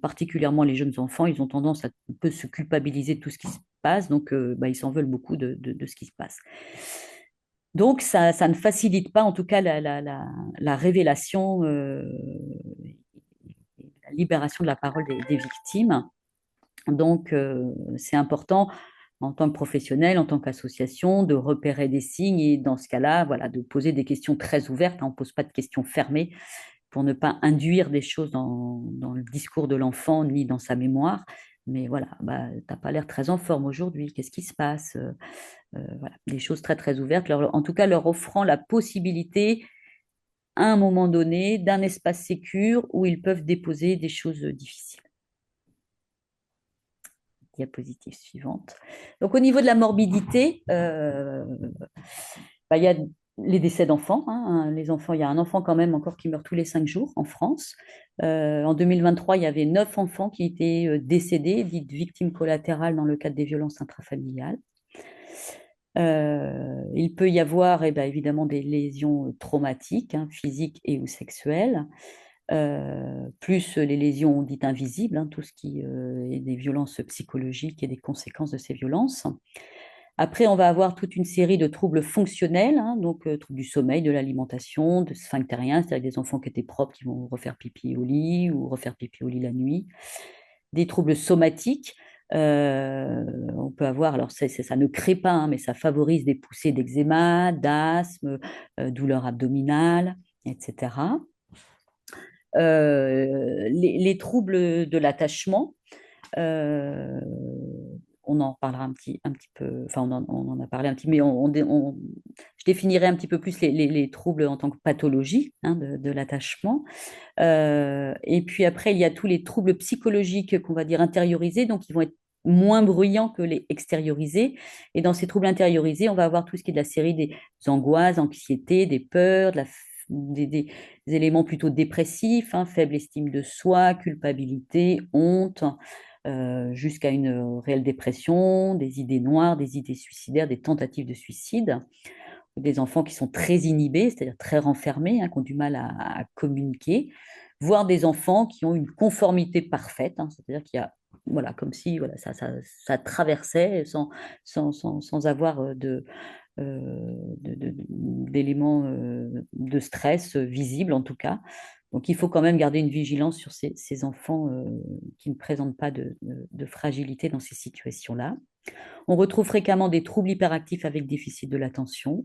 particulièrement les jeunes enfants, ils ont tendance à un peu se culpabiliser de tout ce qui se passe, donc ils s'en veulent beaucoup de ce qui se passe. Donc, ça ne facilite pas, en tout cas, la révélation, la libération de la parole des victimes. Donc, c'est important en tant que professionnel, en tant qu'association, de repérer des signes et dans ce cas-là, voilà, de poser des questions très ouvertes. On ne pose pas de questions fermées pour ne pas induire des choses dans le discours de l'enfant ni dans sa mémoire. Mais voilà, tu n'as pas l'air très en forme aujourd'hui, qu'est-ce qui se passe? Voilà, des choses très très ouvertes, en tout cas leur offrant la possibilité à un moment donné d'un espace sécur où ils peuvent déposer des choses difficiles. Diapositive suivante. Donc au niveau de la morbidité, il y a les décès d'enfants, hein. Les enfants, il y a un enfant quand même encore qui meurt tous les 5 jours en France. En 2023, il y avait 9 enfants qui étaient décédés, dites victimes collatérales dans le cadre des violences intrafamiliales. Il peut y avoir évidemment des lésions traumatiques, hein, physiques et ou sexuelles, plus les lésions dites invisibles, hein, tout ce qui est des violences psychologiques et des conséquences de ces violences. Après, on va avoir toute une série de troubles fonctionnels, hein, donc troubles du sommeil, de l'alimentation, de sphinctérien, c'est-à-dire des enfants qui étaient propres qui vont refaire pipi au lit ou refaire pipi au lit la nuit. Des troubles somatiques, on peut avoir, alors ça ne crée pas, hein, mais ça favorise des poussées d'eczéma, d'asthme, douleurs abdominales, etc. Les troubles de l'attachement, euh, on en parlera un petit peu, enfin on en a parlé un petit, mais je définirai un petit peu plus les troubles en tant que pathologie, hein, de l'attachement. Et puis après, il y a tous les troubles psychologiques qu'on va dire intériorisés, donc ils vont être moins bruyants que les extériorisés. Et dans ces troubles intériorisés, on va avoir tout ce qui est de la série des angoisses, anxiétés, des peurs, des éléments plutôt dépressifs, hein, faible estime de soi, culpabilité, honte, jusqu'à une réelle dépression, des idées noires, des idées suicidaires, des tentatives de suicide, des enfants qui sont très inhibés, c'est-à-dire très renfermés, hein, qui ont du mal à communiquer, voire des enfants qui ont une conformité parfaite, hein, c'est-à-dire qu'il y a, voilà, comme si voilà, ça traversait sans avoir d'éléments de stress visibles en tout cas. Donc il faut quand même garder une vigilance sur ces enfants qui ne présentent pas de fragilité dans ces situations-là. On retrouve fréquemment des troubles hyperactifs avec déficit de l'attention.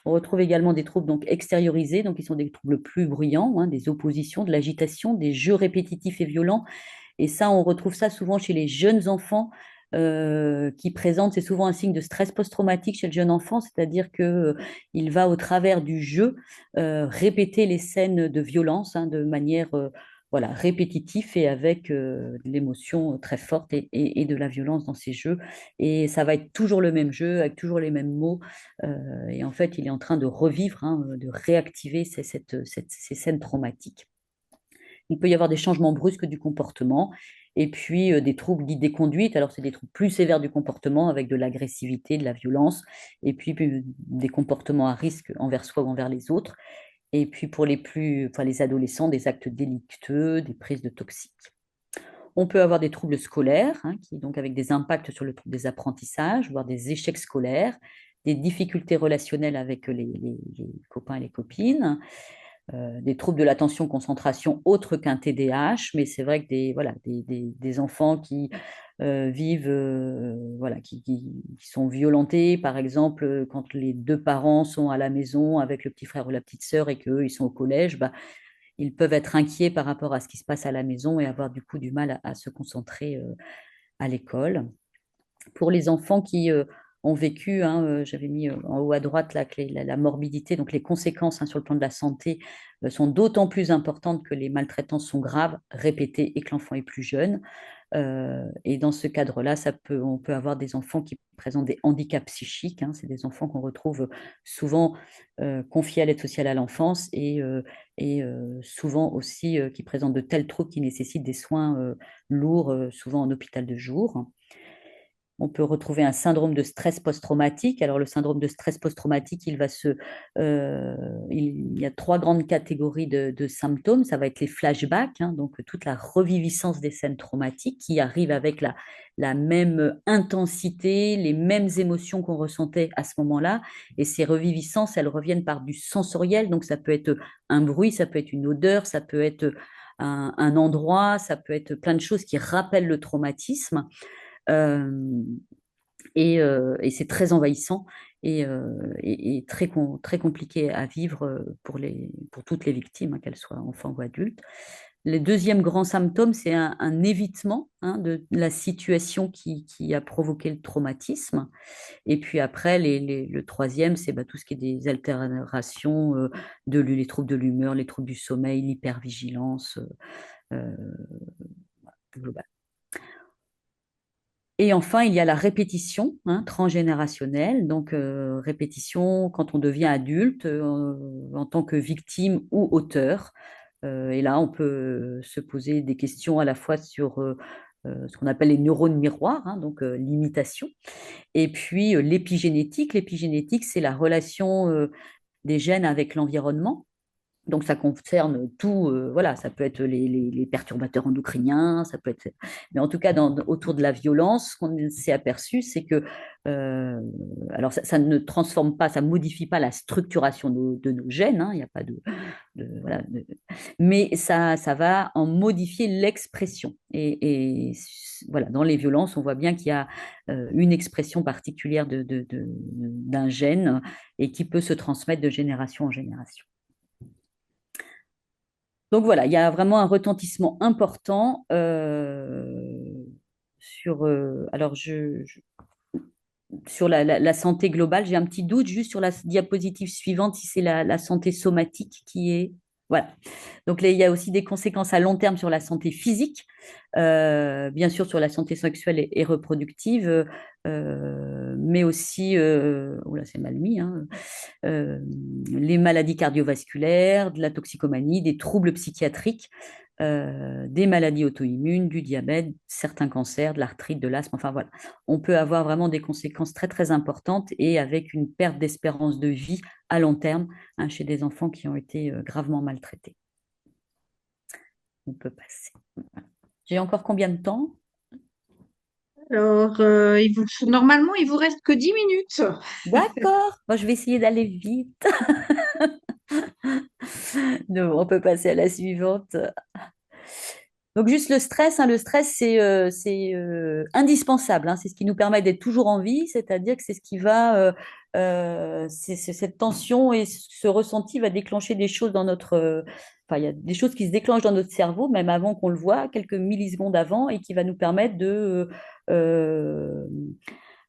On retrouve également des troubles donc extériorisés, donc qui sont des troubles plus bruyants, hein, des oppositions, de l'agitation, des jeux répétitifs et violents. Et ça, on retrouve ça souvent chez les jeunes enfants qui présentent, c'est souvent un signe de stress post-traumatique chez le jeune enfant, c'est-à-dire que il va au travers du jeu répéter les scènes de violence, hein, de manière voilà, répétitive et avec de l'émotion très forte et de la violence dans ces jeux. Et ça va être toujours le même jeu, avec toujours les mêmes mots. Et en fait, il est en train de revivre, hein, de réactiver ces scènes traumatiques. Il peut y avoir des changements brusques du comportement et puis des troubles dits des conduites. Alors, c'est des troubles plus sévères du comportement avec de l'agressivité, de la violence et puis des comportements à risque envers soi ou envers les autres. Et puis pour les adolescents, des actes délictueux, des prises de toxiques. On peut avoir des troubles scolaires, hein, donc avec des impacts sur le trouble des apprentissages, voire des échecs scolaires, des difficultés relationnelles avec les copains et les copines, des troubles de l'attention concentration autres qu'un TDAH, mais c'est vrai que des enfants qui vivent, voilà, qui sont violentés, par exemple, quand les deux parents sont à la maison avec le petit frère ou la petite sœur et qu'eux, ils sont au collège, bah, ils peuvent être inquiets par rapport à ce qui se passe à la maison et avoir du coup du mal à se concentrer à l'école. Pour les enfants qui ont vécu, hein, j'avais mis en haut à droite là, que la morbidité, donc les conséquences hein, sur le plan de la santé sont d'autant plus importantes que les maltraitances sont graves, répétées et que l'enfant est plus jeune. Et dans ce cadre-là, on peut avoir des enfants qui présentent des handicaps psychiques, hein. C'est des enfants qu'on retrouve souvent confiés à l'aide sociale à l'enfance et souvent aussi qui présentent de tels troubles qui nécessitent des soins lourds, souvent en hôpital de jour. On peut retrouver un syndrome de stress post-traumatique. Alors, le syndrome de stress post-traumatique, il y a trois grandes catégories de symptômes. Ça va être les flashbacks, hein, donc toute la reviviscence des scènes traumatiques qui arrivent avec la même intensité, les mêmes émotions qu'on ressentait à ce moment-là. Et ces reviviscences, elles reviennent par du sensoriel. Donc, ça peut être un bruit, ça peut être une odeur, ça peut être un endroit, ça peut être plein de choses qui rappellent le traumatisme. Euh, et c'est très envahissant et très compliqué à vivre pour toutes les victimes, hein, qu'elles soient enfants ou adultes. Le deuxième grand symptôme, c'est un évitement hein, de la situation qui a provoqué le traumatisme. Et puis après, le troisième, c'est bah, tout ce qui est des altérations les troubles de l'humeur, les troubles du sommeil, l'hypervigilance euh, globale. Et enfin, il y a la répétition hein, transgénérationnelle, donc répétition quand on devient adulte en tant que victime ou auteur. Et là, on peut se poser des questions à la fois sur ce qu'on appelle les neurones miroirs, hein, donc l'imitation, et puis l'épigénétique. L'épigénétique, c'est la relation des gènes avec l'environnement. Donc, ça concerne tout, voilà, ça peut être les perturbateurs endocriniens, ça peut être. Mais en tout cas, autour de la violence, ce qu'on s'est aperçu, c'est que, alors, ça ne transforme pas, ça ne modifie pas la structuration de nos gènes, hein, il n'y a pas voilà, mais ça va en modifier l'expression. Et voilà, dans les violences, on voit bien qu'il y a une expression particulière d'un gène et qui peut se transmettre de génération en génération. Donc voilà, il y a vraiment un retentissement important sur, sur la santé globale. J'ai un petit doute juste sur la diapositive suivante, si c'est la santé somatique qui est... Voilà. Donc là, il y a aussi des conséquences à long terme sur la santé physique, bien sûr sur la santé sexuelle et reproductive, mais aussi, oula, c'est mal mis, hein, euh, les maladies cardiovasculaires, de la toxicomanie, des troubles psychiatriques, des maladies auto-immunes, du diabète, certains cancers, de l'arthrite, de l'asthme. Enfin voilà, on peut avoir vraiment des conséquences très très importantes et avec une perte d'espérance de vie à long terme, hein, chez des enfants qui ont été gravement maltraités. On peut passer. Voilà. J'ai encore combien de temps? Alors, normalement, il vous reste que 10 minutes. D'accord, moi je vais essayer d'aller vite. Non, on peut passer à la suivante. Donc juste le stress, hein, le stress c'est indispensable, hein, c'est ce qui nous permet d'être toujours en vie, c'est-à-dire que c'est ce qui va, c'est cette tension et ce ressenti va déclencher des choses dans notre, enfin il y a des choses qui se déclenchent dans notre cerveau même avant qu'on le voit, quelques millisecondes avant, et qui va nous permettre euh,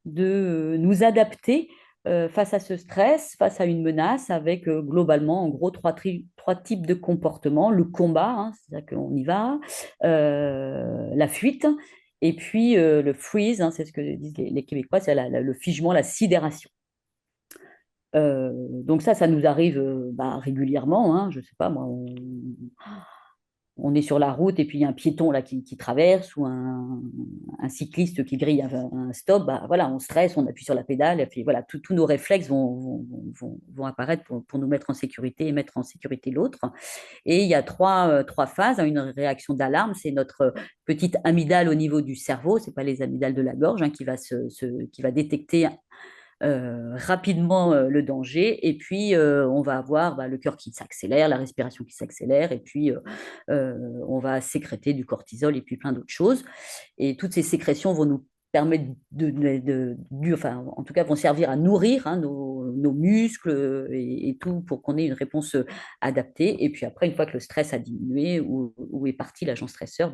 de nous adapter face à ce stress, face à une menace, avec globalement, en gros, trois types de comportements. Le combat, hein, c'est-à-dire qu'on y va, la fuite, et puis le freeze, hein, c'est ce que disent les Québécois, c'est le figement, la sidération. Donc ça nous arrive régulièrement, hein, je ne sais pas, moi, on est sur la route et puis il y a un piéton là qui traverse ou un cycliste qui grille un stop, bah, voilà, on stresse, on appuie sur la pédale, et puis voilà, tous nos réflexes vont apparaître pour nous mettre en sécurité et mettre en sécurité l'autre. Et il y a trois phases, hein. Une réaction d'alarme, c'est notre petite amygdale au niveau du cerveau, c'est pas les amygdales de la gorge, hein, qui va détecter rapidement le danger, et puis on va avoir le cœur qui s'accélère, la respiration qui s'accélère, et puis on va sécréter du cortisol et puis plein d'autres choses. Et toutes ces sécrétions vont nous permettre enfin, en tout cas, vont servir à nourrir, hein, nos muscles et tout pour qu'on ait une réponse adaptée. Et puis après, une fois que le stress a diminué ou est parti l'agent stresseur,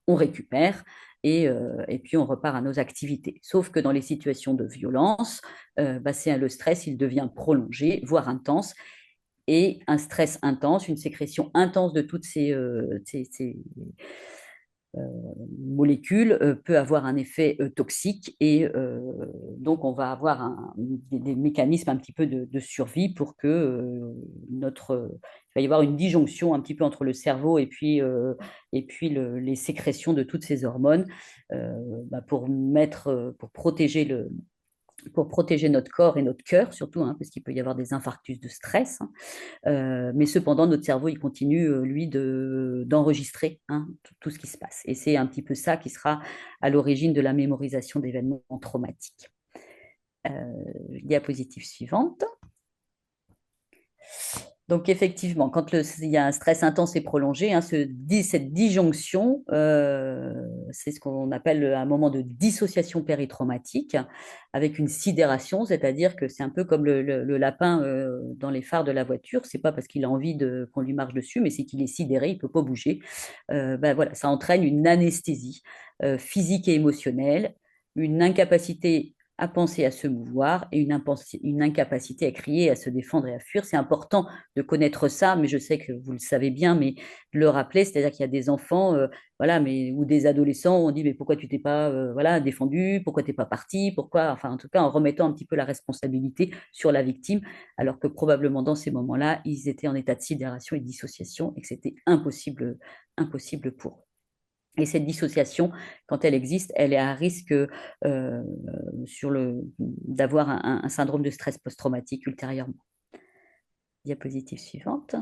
on récupère et puis on repart à nos activités. Sauf que dans les situations de violence, le stress, il devient prolongé, voire intense. Et un stress intense, une sécrétion intense de toutes ces molécule peut avoir un effet toxique et donc on va avoir des mécanismes un petit peu de survie pour que il va y avoir une disjonction un petit peu entre le cerveau et puis les sécrétions de toutes ces hormones pour protéger notre corps et notre cœur surtout, hein, parce qu'il peut y avoir des infarctus de stress, hein. Mais cependant, notre cerveau, il continue, lui, d'enregistrer, hein, tout ce qui se passe. Et c'est un petit peu ça qui sera à l'origine de la mémorisation d'événements traumatiques. Diapositive suivante. Donc effectivement, quand il y a un stress intense et prolongé, hein, cette disjonction, c'est ce qu'on appelle un moment de dissociation péritraumatique avec une sidération, c'est-à-dire que c'est un peu comme le lapin dans les phares de la voiture. C'est pas parce qu'il a envie qu'on lui marche dessus, mais c'est qu'il est sidéré, il peut pas bouger. Voilà, ça entraîne une anesthésie physique et émotionnelle, une incapacité à penser, à se mouvoir, et une incapacité à crier, à se défendre et à fuir. C'est important de connaître ça, mais je sais que vous le savez bien, mais de le rappeler, c'est-à-dire qu'il y a des enfants, voilà, ou des adolescents, où on dit, mais pourquoi tu t'es pas, voilà, défendu, pourquoi t'es pas parti, pourquoi, enfin, en tout cas, en remettant un petit peu la responsabilité sur la victime, alors que probablement dans ces moments-là, ils étaient en état de sidération et de dissociation et que c'était impossible pour eux. Et cette dissociation, quand elle existe, elle est à risque d'avoir un syndrome de stress post-traumatique ultérieurement. Diapositive suivante.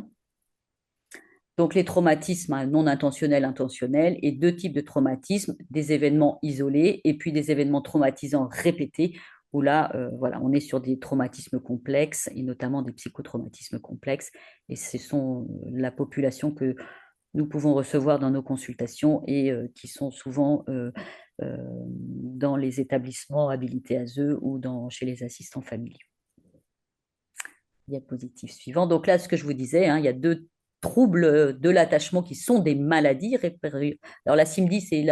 Donc les traumatismes, hein, non intentionnels, intentionnels, et deux types de traumatismes, des événements isolés et puis des événements traumatisants répétés, où là, voilà, on est sur des traumatismes complexes et notamment des psychotraumatismes complexes. Et ce sont la population que nous pouvons recevoir dans nos consultations et qui sont souvent dans les établissements habilités à eux ou chez les assistants familiaux. Diapositive suivante. Donc là, ce que je vous disais, hein, il y a deux troubles de l'attachement qui sont des maladies. Alors la CIMD, c'est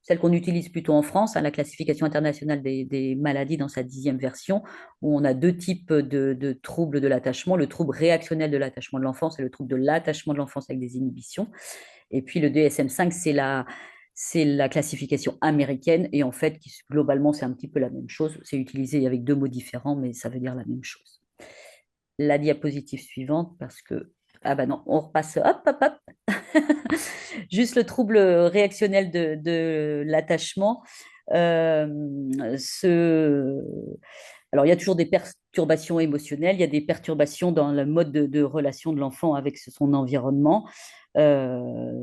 celle qu'on utilise plutôt en France, hein, la classification internationale des maladies dans sa 10e version, où on a deux types de troubles de l'attachement, le trouble réactionnel de l'attachement de l'enfance et le trouble de l'attachement de l'enfance avec des inhibitions. Et puis le DSM-5, c'est la classification américaine, et en fait, globalement, c'est un petit peu la même chose. C'est utilisé avec deux mots différents, mais ça veut dire la même chose. La diapositive suivante, parce que, ah bah non, on repasse, hop, hop, hop. Juste le trouble réactionnel de l'attachement. Euh, ce... Alors, il y a toujours des perturbations émotionnelles, il y a des perturbations dans le mode de relation de l'enfant avec son environnement. Voilà,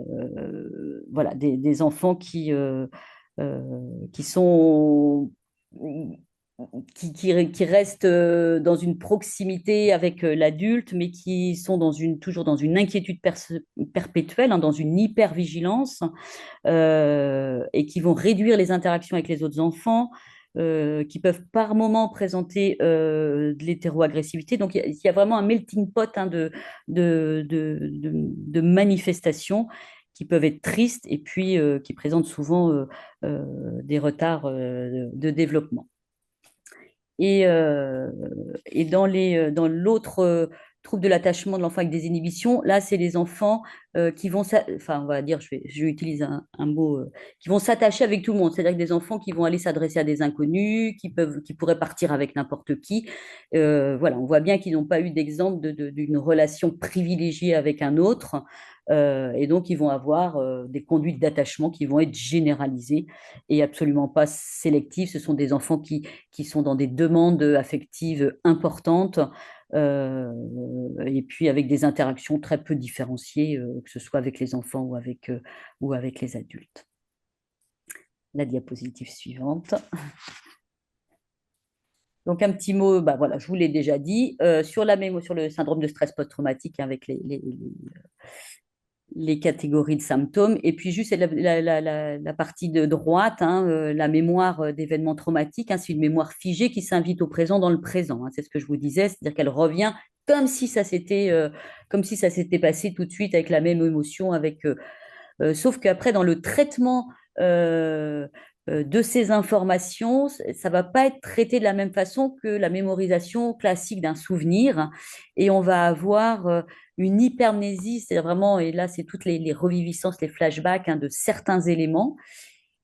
des enfants qui sont qui restent dans une proximité avec l'adulte, mais qui sont toujours dans une inquiétude perpétuelle, hein, dans une hypervigilance, et qui vont réduire les interactions avec les autres enfants, qui peuvent par moments présenter de l'hétéroagressivité. Donc, il y a vraiment un melting pot, hein, de manifestations qui peuvent être tristes et puis qui présentent souvent des retards de développement. Et dans l'autre trouble de l'attachement de l'enfant avec des inhibitions, là, c'est les enfants qui vont, enfin, on va dire, je vais utiliser un mot, qui vont s'attacher avec tout le monde. C'est-à-dire que des enfants qui vont aller s'adresser à des inconnus, qui pourraient partir avec n'importe qui. Voilà, on voit bien qu'ils n'ont pas eu d'exemple d'une relation privilégiée avec un autre. Et donc, ils vont avoir des conduites d'attachement qui vont être généralisées et absolument pas sélectives. Ce sont des enfants qui sont dans des demandes affectives importantes, et puis avec des interactions très peu différenciées, que ce soit avec les enfants ou avec les adultes. La diapositive suivante. Donc un petit mot, bah voilà, je vous l'ai déjà dit, sur le syndrome de stress post-traumatique, hein, avec les catégories de symptômes. Et puis juste la partie de droite, hein, la mémoire d'événements traumatiques, hein, c'est une mémoire figée qui s'invite au présent dans le présent, hein, c'est ce que je vous disais, c'est-à-dire qu'elle revient comme si ça s'était passé tout de suite avec la même émotion, sauf qu'après dans le traitement de ces informations, ça va pas être traité de la même façon que la mémorisation classique d'un souvenir, et on va avoir une hypermnésie, c'est vraiment, et là c'est toutes les reviviscences, les flashbacks, hein, de certains éléments,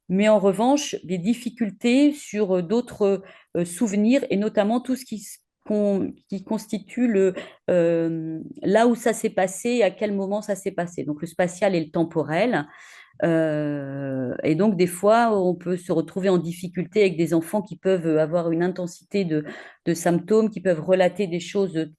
mais en revanche des difficultés sur d'autres souvenirs, et notamment tout ce qui constitue là où ça s'est passé, à quel moment ça s'est passé, donc le spatial et le temporel. Et donc, des fois, on peut se retrouver en difficulté avec des enfants qui peuvent avoir une intensité de symptômes, qui peuvent relater des choses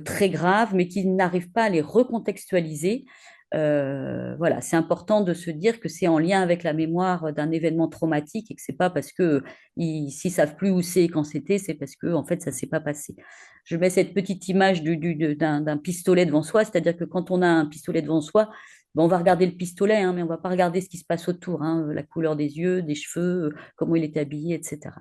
très graves, mais qui n'arrivent pas à les recontextualiser. Voilà, c'est important de se dire que c'est en lien avec la mémoire d'un événement traumatique, et que c'est pas parce que s'ils savent plus où c'est et quand c'était, c'est parce que en fait ça s'est pas passé. Je mets cette petite image d'un pistolet devant soi, c'est-à-dire que quand on a un pistolet devant soi, bon, on va regarder le pistolet, hein, mais on va pas regarder ce qui se passe autour, hein, la couleur des yeux, des cheveux, comment il est habillé, etc.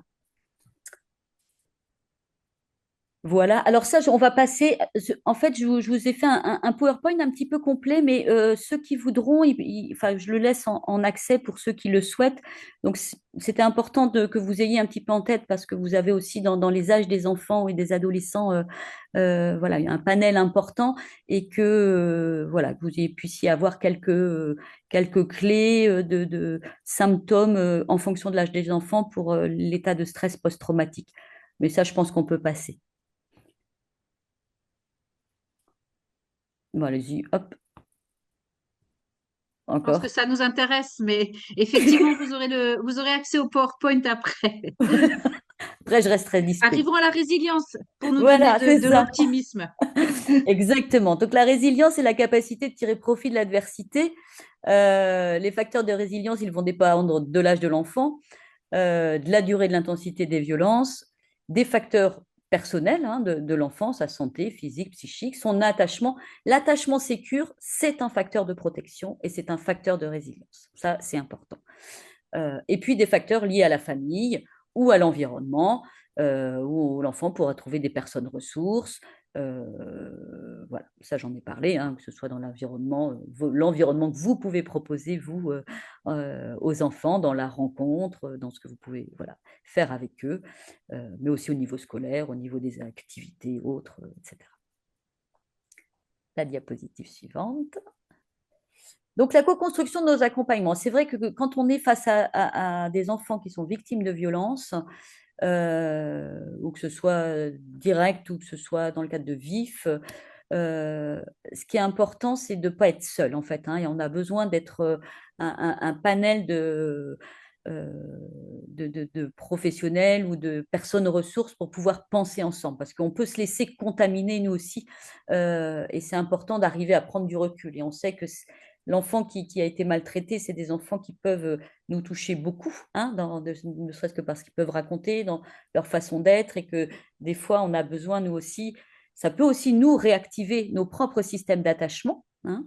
Voilà, alors ça, on va passer. En fait, je vous ai fait un PowerPoint un petit peu complet, mais ceux qui voudront, enfin, je le laisse en accès pour ceux qui le souhaitent. Donc, c'était important que vous ayez un petit peu en tête, parce que vous avez aussi dans les âges des enfants et des adolescents, voilà, un panel important, et que voilà, que vous puissiez avoir quelques clés de symptômes en fonction de l'âge des enfants pour l'état de stress post-traumatique. Mais ça, je pense qu'on peut passer. Bon, allez-y, hop, Je pense que encore. ça nous intéresse, mais effectivement, vous aurez accès au PowerPoint après. Après, je resterai dispo. Arrivons à la résilience pour nous donner Voilà, c'est de ça. l'optimisme. Exactement. Donc, la résilience, c'est la capacité de tirer profit de l'adversité. Les facteurs de résilience, ils vont dépendre de l'âge de l'enfant, de la durée de l'intensité des violences, des facteurs personnels, hein, de l'enfant, sa santé physique, psychique, son attachement. L'attachement sécure, c'est un facteur de protection et c'est un facteur de résilience. Ça, c'est important. Et puis des facteurs liés à la famille ou à l'environnement, où l'enfant pourra trouver des personnes ressources, Voilà, ça j'en ai parlé, hein, que ce soit dans l'environnement que vous pouvez proposer, vous, aux enfants, dans la rencontre, dans ce que vous pouvez voilà, faire avec eux, mais aussi au niveau scolaire, au niveau des activités autres, etc. La diapositive suivante. Donc, la co-construction de nos accompagnements. C'est vrai que quand on est face à des enfants qui sont victimes de violences, ou que ce soit direct ou que ce soit dans le cadre de vif, ce qui est important, c'est de ne pas être seul, en fait, hein, et on a besoin d'être un panel euh, de professionnels ou de personnes ressources pour pouvoir penser ensemble, parce qu'on peut se laisser contaminer, nous aussi, et c'est important d'arriver à prendre du recul. Et on sait que l'enfant qui a été maltraité, c'est des enfants qui peuvent nous toucher beaucoup, hein, ne serait-ce que parce qu'ils peuvent raconter dans leur façon d'être, et que des fois, on a besoin, nous aussi, ça peut aussi nous réactiver nos propres systèmes d'attachement, hein.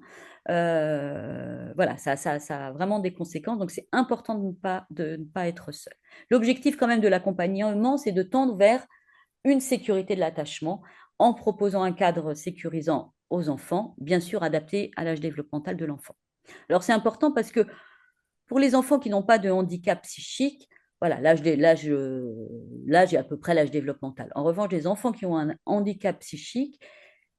Voilà, ça a vraiment des conséquences, donc c'est important de ne pas être seul. L'objectif quand même de l'accompagnement, c'est de tendre vers une sécurité de l'attachement en proposant un cadre sécurisant aux enfants, bien sûr adapté à l'âge développemental de l'enfant. Alors c'est important parce que pour les enfants qui n'ont pas de handicap psychique, voilà, l'âge est à peu près l'âge développemental. En revanche, les enfants qui ont un handicap psychique,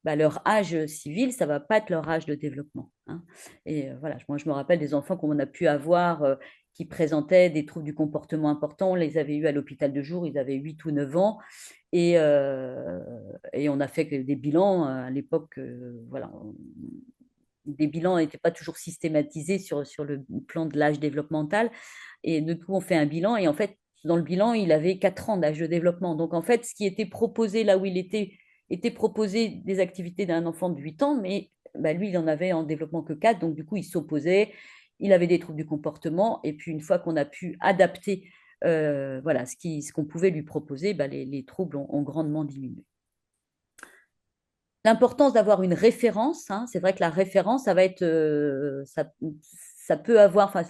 bah, leur âge civil, ça ne va pas être leur âge de développement, hein. Et voilà, moi, je me rappelle des enfants qu'on a pu avoir qui présentaient des troubles du comportement importants. On les avait eus à l'hôpital de jour, ils avaient 8 ou 9 ans. Et on a fait des bilans à l'époque. Voilà, des bilans n'étaient pas toujours systématisés sur le plan de l'âge développemental. Et du coup, on fait un bilan. Et en fait, dans le bilan, il avait 4 ans d'âge de développement. Donc, en fait, ce qui était proposé là où il était proposé des activités d'un enfant de 8 ans, mais bah, lui, il en avait en développement que 4. Donc, du coup, il s'opposait. Il avait des troubles du comportement. Et puis, une fois qu'on a pu adapter voilà, ce qu'on pouvait lui proposer, bah, les troubles ont grandement diminué. L'importance d'avoir une référence, hein, c'est vrai que la référence, ça va être, ça peut avoir, enfin,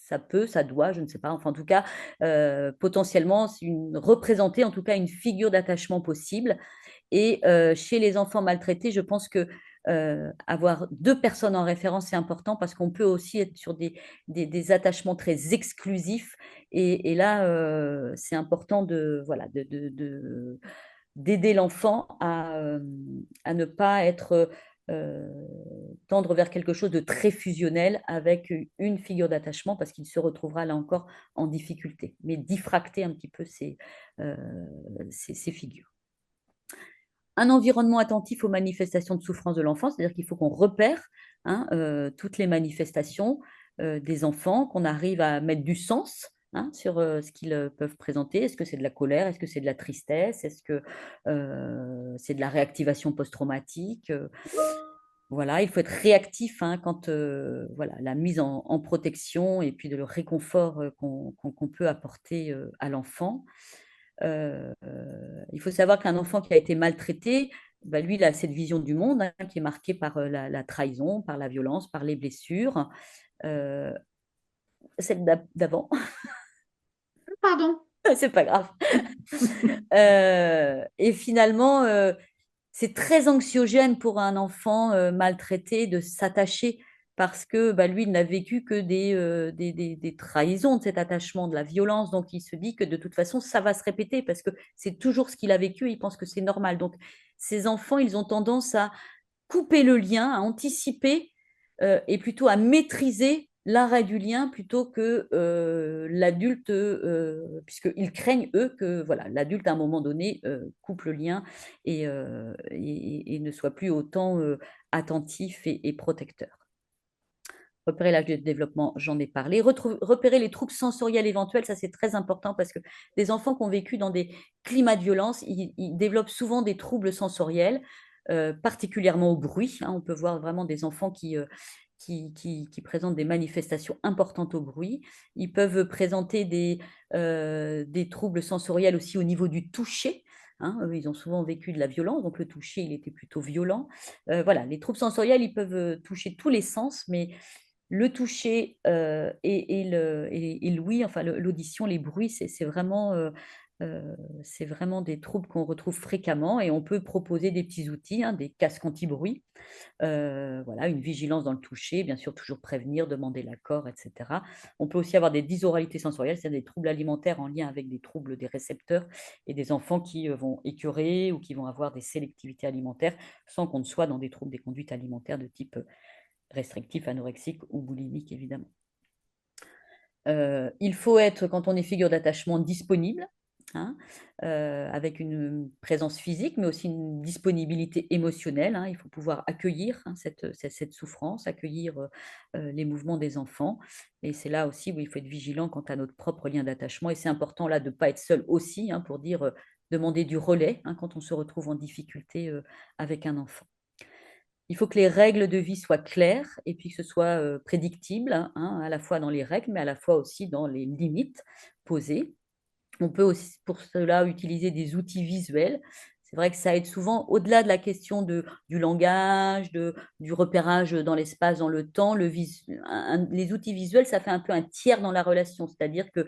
ça doit, je ne sais pas, enfin, en tout cas, potentiellement, représenter en tout cas une figure d'attachement possible. Et chez les enfants maltraités, je pense que avoir 2 personnes en référence, c'est important parce qu'on peut aussi être sur des attachements très exclusifs. Et là, c'est important voilà, d'aider l'enfant à ne pas être tendre vers quelque chose de très fusionnel avec une figure d'attachement parce qu'il se retrouvera là encore en difficulté, mais diffracter un petit peu ces figures. Un environnement attentif aux manifestations de souffrance de l'enfant, c'est-à-dire qu'il faut qu'on repère, hein, toutes les manifestations des enfants, qu'on arrive à mettre du sens, hein, sur ce qu'ils peuvent présenter. Est-ce que c'est de la colère? Est-ce que c'est de la tristesse? Est-ce que c'est de la réactivation post-traumatique? Voilà, il faut être réactif, hein, quand voilà, la mise en protection et puis de le réconfort qu'on peut apporter à l'enfant. Il faut savoir qu'un enfant qui a été maltraité, bah, lui, il a cette vision du monde, hein, qui est marquée par la trahison, par la violence, par les blessures. Euh, Celle d'avant, Pardon. c'est pas grave. Et finalement, c'est très anxiogène pour un enfant maltraité de s'attacher parce que bah, lui, il n'a vécu que des trahisons de cet attachement, de la violence. Donc, il se dit que de toute façon, ça va se répéter parce que c'est toujours ce qu'il a vécu. Il pense que c'est normal. Donc, ces enfants, ils ont tendance à couper le lien, à anticiper et plutôt à maîtriser l'arrêt du lien plutôt que l'adulte, puisqu'ils craignent, eux, que voilà, l'adulte, à un moment donné, coupe le lien et ne soit plus autant attentif et protecteur. Repérer l'âge de développement, j'en ai parlé. Repérer les troubles sensoriels éventuels, ça c'est très important parce que des enfants qui ont vécu dans des climats de violence, ils développent souvent des troubles sensoriels, particulièrement au bruit, hein. On peut voir vraiment des enfants qui présentent des manifestations importantes au bruit. Ils peuvent présenter des troubles sensoriels aussi au niveau du toucher, hein. Ils ont souvent vécu de la violence, donc le toucher, il était plutôt violent. Voilà, les troubles sensoriels, ils peuvent toucher tous les sens, mais le toucher et l'ouïe, enfin l'audition, les bruits, c'est vraiment C'est vraiment des troubles qu'on retrouve fréquemment et on peut proposer des petits outils, hein, des casques anti-bruit, voilà, une vigilance dans le toucher, bien sûr toujours prévenir, demander l'accord, etc. On peut aussi avoir des dysoralités sensorielles, c'est-à-dire des troubles alimentaires en lien avec des troubles des récepteurs et des enfants qui vont écœurer ou qui vont avoir des sélectivités alimentaires sans qu'on ne soit dans des troubles des conduites alimentaires de type restrictif, anorexique ou boulimique, évidemment. Il faut être, quand on est figure d'attachement, disponible, hein, avec une présence physique, mais aussi une disponibilité émotionnelle, hein. Il faut pouvoir accueillir, hein, cette souffrance, accueillir les mouvements des enfants. Et c'est là aussi où il faut être vigilant quant à notre propre lien d'attachement. Et c'est important là de ne pas être seul aussi, hein, pour dire demander du relais, hein, quand on se retrouve en difficulté avec un enfant. Il faut que les règles de vie soient claires et puis que ce soit prédictible, hein, à la fois dans les règles, mais à la fois aussi dans les limites posées. On peut aussi pour cela utiliser des outils visuels. C'est vrai que ça aide souvent, au-delà de la question du langage, du repérage dans l'espace, dans le temps, les outils visuels, ça fait un peu un tiers dans la relation. C'est-à-dire que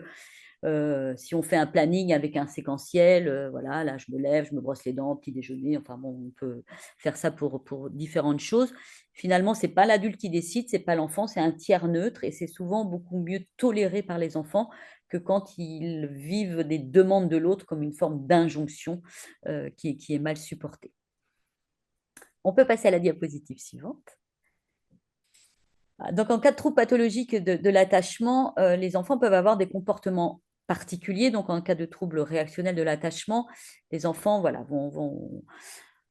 si on fait un planning avec un séquentiel, voilà, là je me lève, je me brosse les dents, petit déjeuner, enfin bon, on peut faire ça pour différentes choses. Finalement, c'est pas l'adulte qui décide, c'est pas l'enfant, c'est un tiers neutre et c'est souvent beaucoup mieux toléré par les enfants que quand ils vivent des demandes de l'autre comme une forme d'injonction qui est mal supportée. On peut passer à la diapositive suivante. Donc, en cas de trouble pathologique de l'attachement, les enfants peuvent avoir des comportements particuliers. Donc, en cas de trouble réactionnel de l'attachement, les enfants voilà,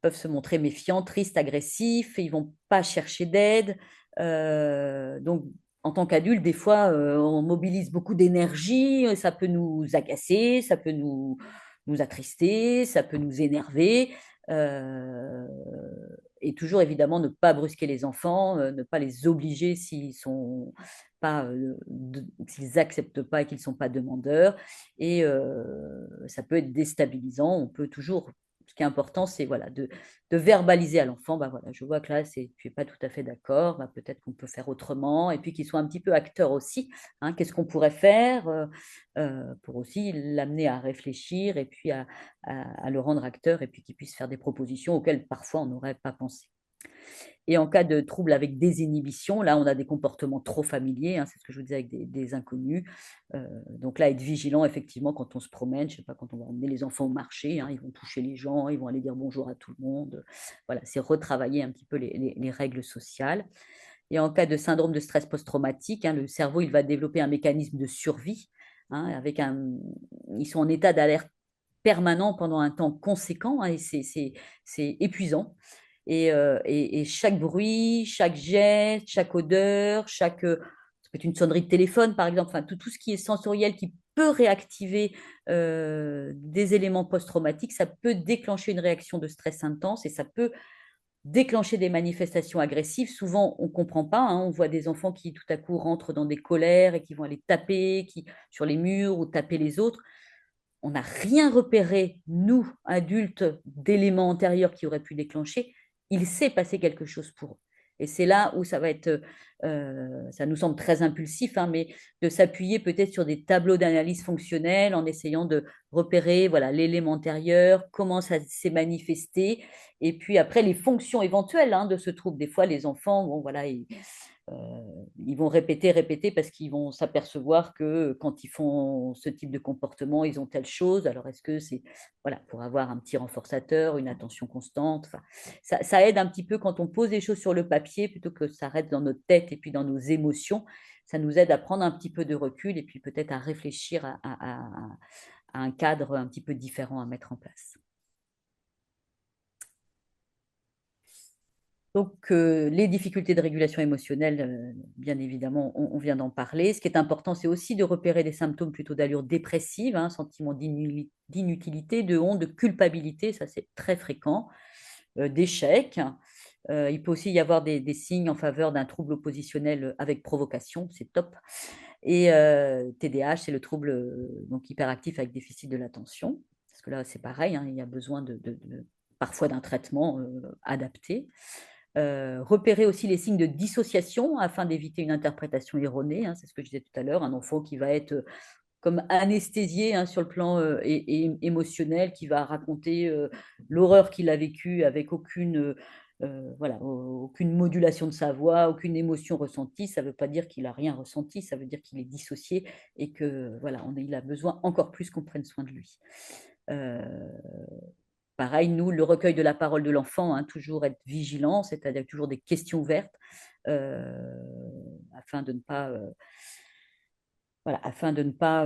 peuvent se montrer méfiants, tristes, agressifs, et ils ne vont pas chercher d'aide. Donc, en tant qu'adulte, des fois, on mobilise beaucoup d'énergie, ça peut nous agacer, ça peut nous attrister, ça peut nous énerver. Euh, et toujours évidemment ne pas brusquer les enfants, ne pas les obliger s'ils n'acceptent pas et qu'ils ne sont pas demandeurs. Et ça peut être déstabilisant. On peut toujours, ce qui est important, c'est voilà, de verbaliser à l'enfant, bah voilà, je vois que là, tu n'es pas tout à fait d'accord, bah peut-être qu'on peut faire autrement, et puis qu'il soit un petit peu acteur aussi, hein, qu'est-ce qu'on pourrait faire pour aussi l'amener à réfléchir et puis à le rendre acteur, et puis qu'il puisse faire des propositions auxquelles parfois on n'aurait pas pensé. Et en cas de trouble avec désinhibition, là, on a des comportements trop familiers, hein, c'est ce que je vous disais avec des inconnus. Donc là, être vigilant, effectivement, quand on se promène, je ne sais pas, quand on va emmener les enfants au marché, hein, ils vont toucher les gens, ils vont aller dire bonjour à tout le monde. Voilà, c'est retravailler un petit peu les règles sociales. Et en cas de syndrome de stress post-traumatique, hein, le cerveau, il va développer un mécanisme de survie, hein, ils sont en état d'alerte permanent pendant un temps conséquent, hein, et c'est épuisant. Et chaque bruit, chaque geste, chaque odeur, ça peut être une sonnerie de téléphone, par exemple, enfin, tout ce qui est sensoriel qui peut réactiver des éléments post-traumatiques, ça peut déclencher une réaction de stress intense et ça peut déclencher des manifestations agressives. Souvent, on ne comprend pas, hein, on voit des enfants qui tout à coup rentrent dans des colères et qui vont aller taper sur les murs ou taper les autres. On n'a rien repéré, nous, adultes, d'éléments antérieurs qui auraient pu déclencher. Il s'est passé quelque chose pour eux. Et c'est là où ça va être, ça nous semble très impulsif, hein, mais de s'appuyer peut-être sur des tableaux d'analyse fonctionnelle en essayant de repérer voilà, l'élément antérieur, comment ça s'est manifesté, et puis après les fonctions éventuelles, hein, de ce trouble. Des fois, les enfants, bon, voilà, ils vont répéter parce qu'ils vont s'apercevoir que quand ils font ce type de comportement, ils ont telle chose. Alors, est-ce que c'est voilà, pour avoir un petit renforçateur, une attention constante, enfin, ça aide un petit peu quand on pose des choses sur le papier plutôt que ça reste dans notre tête et puis dans nos émotions. Ça nous aide à prendre un petit peu de recul et puis peut-être à réfléchir à un cadre un petit peu différent à mettre en place. Donc, les difficultés de régulation émotionnelle, bien évidemment, on vient d'en parler. Ce qui est important, c'est aussi de repérer des symptômes plutôt d'allure dépressive, hein, sentiment d'inutilité, de honte, de culpabilité, ça c'est très fréquent, d'échec. Il peut aussi y avoir des signes en faveur d'un trouble oppositionnel avec provocation, c'est top. Et TDAH, c'est le trouble donc hyperactif avec déficit de l'attention. Parce que là, c'est pareil, hein, il y a besoin parfois d'un traitement adapté. Repérer aussi les signes de dissociation afin d'éviter une interprétation erronée, hein, c'est ce que je disais tout à l'heure, un enfant qui va être comme anesthésié hein, sur le plan émotionnel, qui va raconter l'horreur qu'il a vécue avec voilà, aucune modulation de sa voix, aucune émotion ressentie. Ça ne veut pas dire qu'il n'a rien ressenti, ça veut dire qu'il est dissocié et que voilà, il a besoin encore plus qu'on prenne soin de lui. Pareil, nous, le recueil de la parole de l'enfant, hein, toujours être vigilant, c'est-à-dire toujours des questions ouvertes, afin de ne pas, voilà, afin de ne pas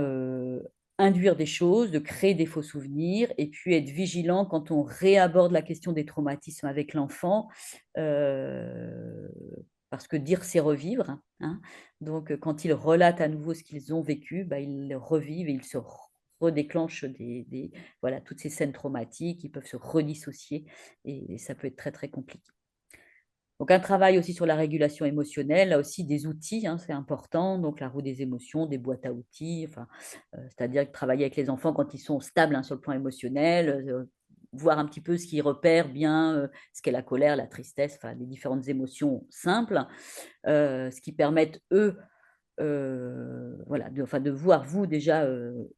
induire des choses, de créer des faux souvenirs, et puis être vigilant quand on réaborde la question des traumatismes avec l'enfant, parce que dire, c'est revivre. Hein. Donc, quand ils relatent à nouveau ce qu'ils ont vécu, bah, ils le revivent et ils se redéclenchent voilà, toutes ces scènes traumatiques, ils peuvent se redissocier et ça peut être très, très compliqué. Donc, un travail aussi sur la régulation émotionnelle, là aussi des outils, hein, c'est important. Donc, la roue des émotions, des boîtes à outils, enfin, c'est-à-dire travailler avec les enfants quand ils sont stables hein, sur le plan émotionnel, voir un petit peu ce qui repère bien ce qu'est la colère, la tristesse, enfin, les différentes émotions simples, ce qui permettent, eux, voilà, de voir vous déjà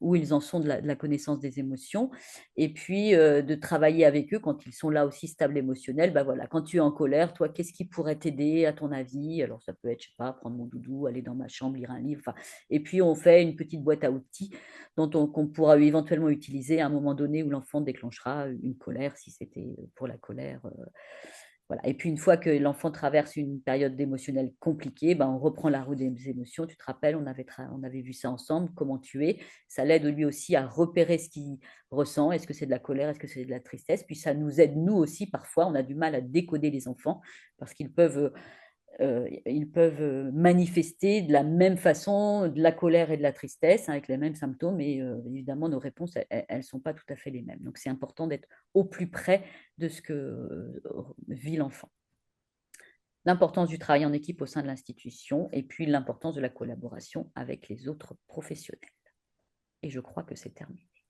où ils en sont de la connaissance des émotions et puis de travailler avec eux quand ils sont là aussi stables émotionnels. Bah voilà, quand tu es en colère, toi, qu'est-ce qui pourrait t'aider à ton avis? Alors ça peut être, je sais pas, prendre mon doudou, aller dans ma chambre, lire un livre. Enfin, et puis on fait une petite boîte à outils qu'on pourra éventuellement utiliser à un moment donné où l'enfant déclenchera une colère, si c'était pour la colère. Voilà. Et puis, une fois que l'enfant traverse une période émotionnelle compliquée, ben, on reprend la roue des émotions. Tu te rappelles, on avait vu ça ensemble, comment tu es. Ça l'aide lui aussi à repérer ce qu'il ressent. Est-ce que c'est de la colère? Est-ce que c'est de la tristesse? Puis ça nous aide, nous aussi, parfois. On a du mal à décoder les enfants parce ils peuvent manifester de la même façon de la colère et de la tristesse, hein, avec les mêmes symptômes, et évidemment, nos réponses, elles ne sont pas tout à fait les mêmes. Donc, c'est important d'être au plus près de ce que vit l'enfant. L'importance du travail en équipe au sein de l'institution, et puis l'importance de la collaboration avec les autres professionnels. Et je crois que c'est terminé.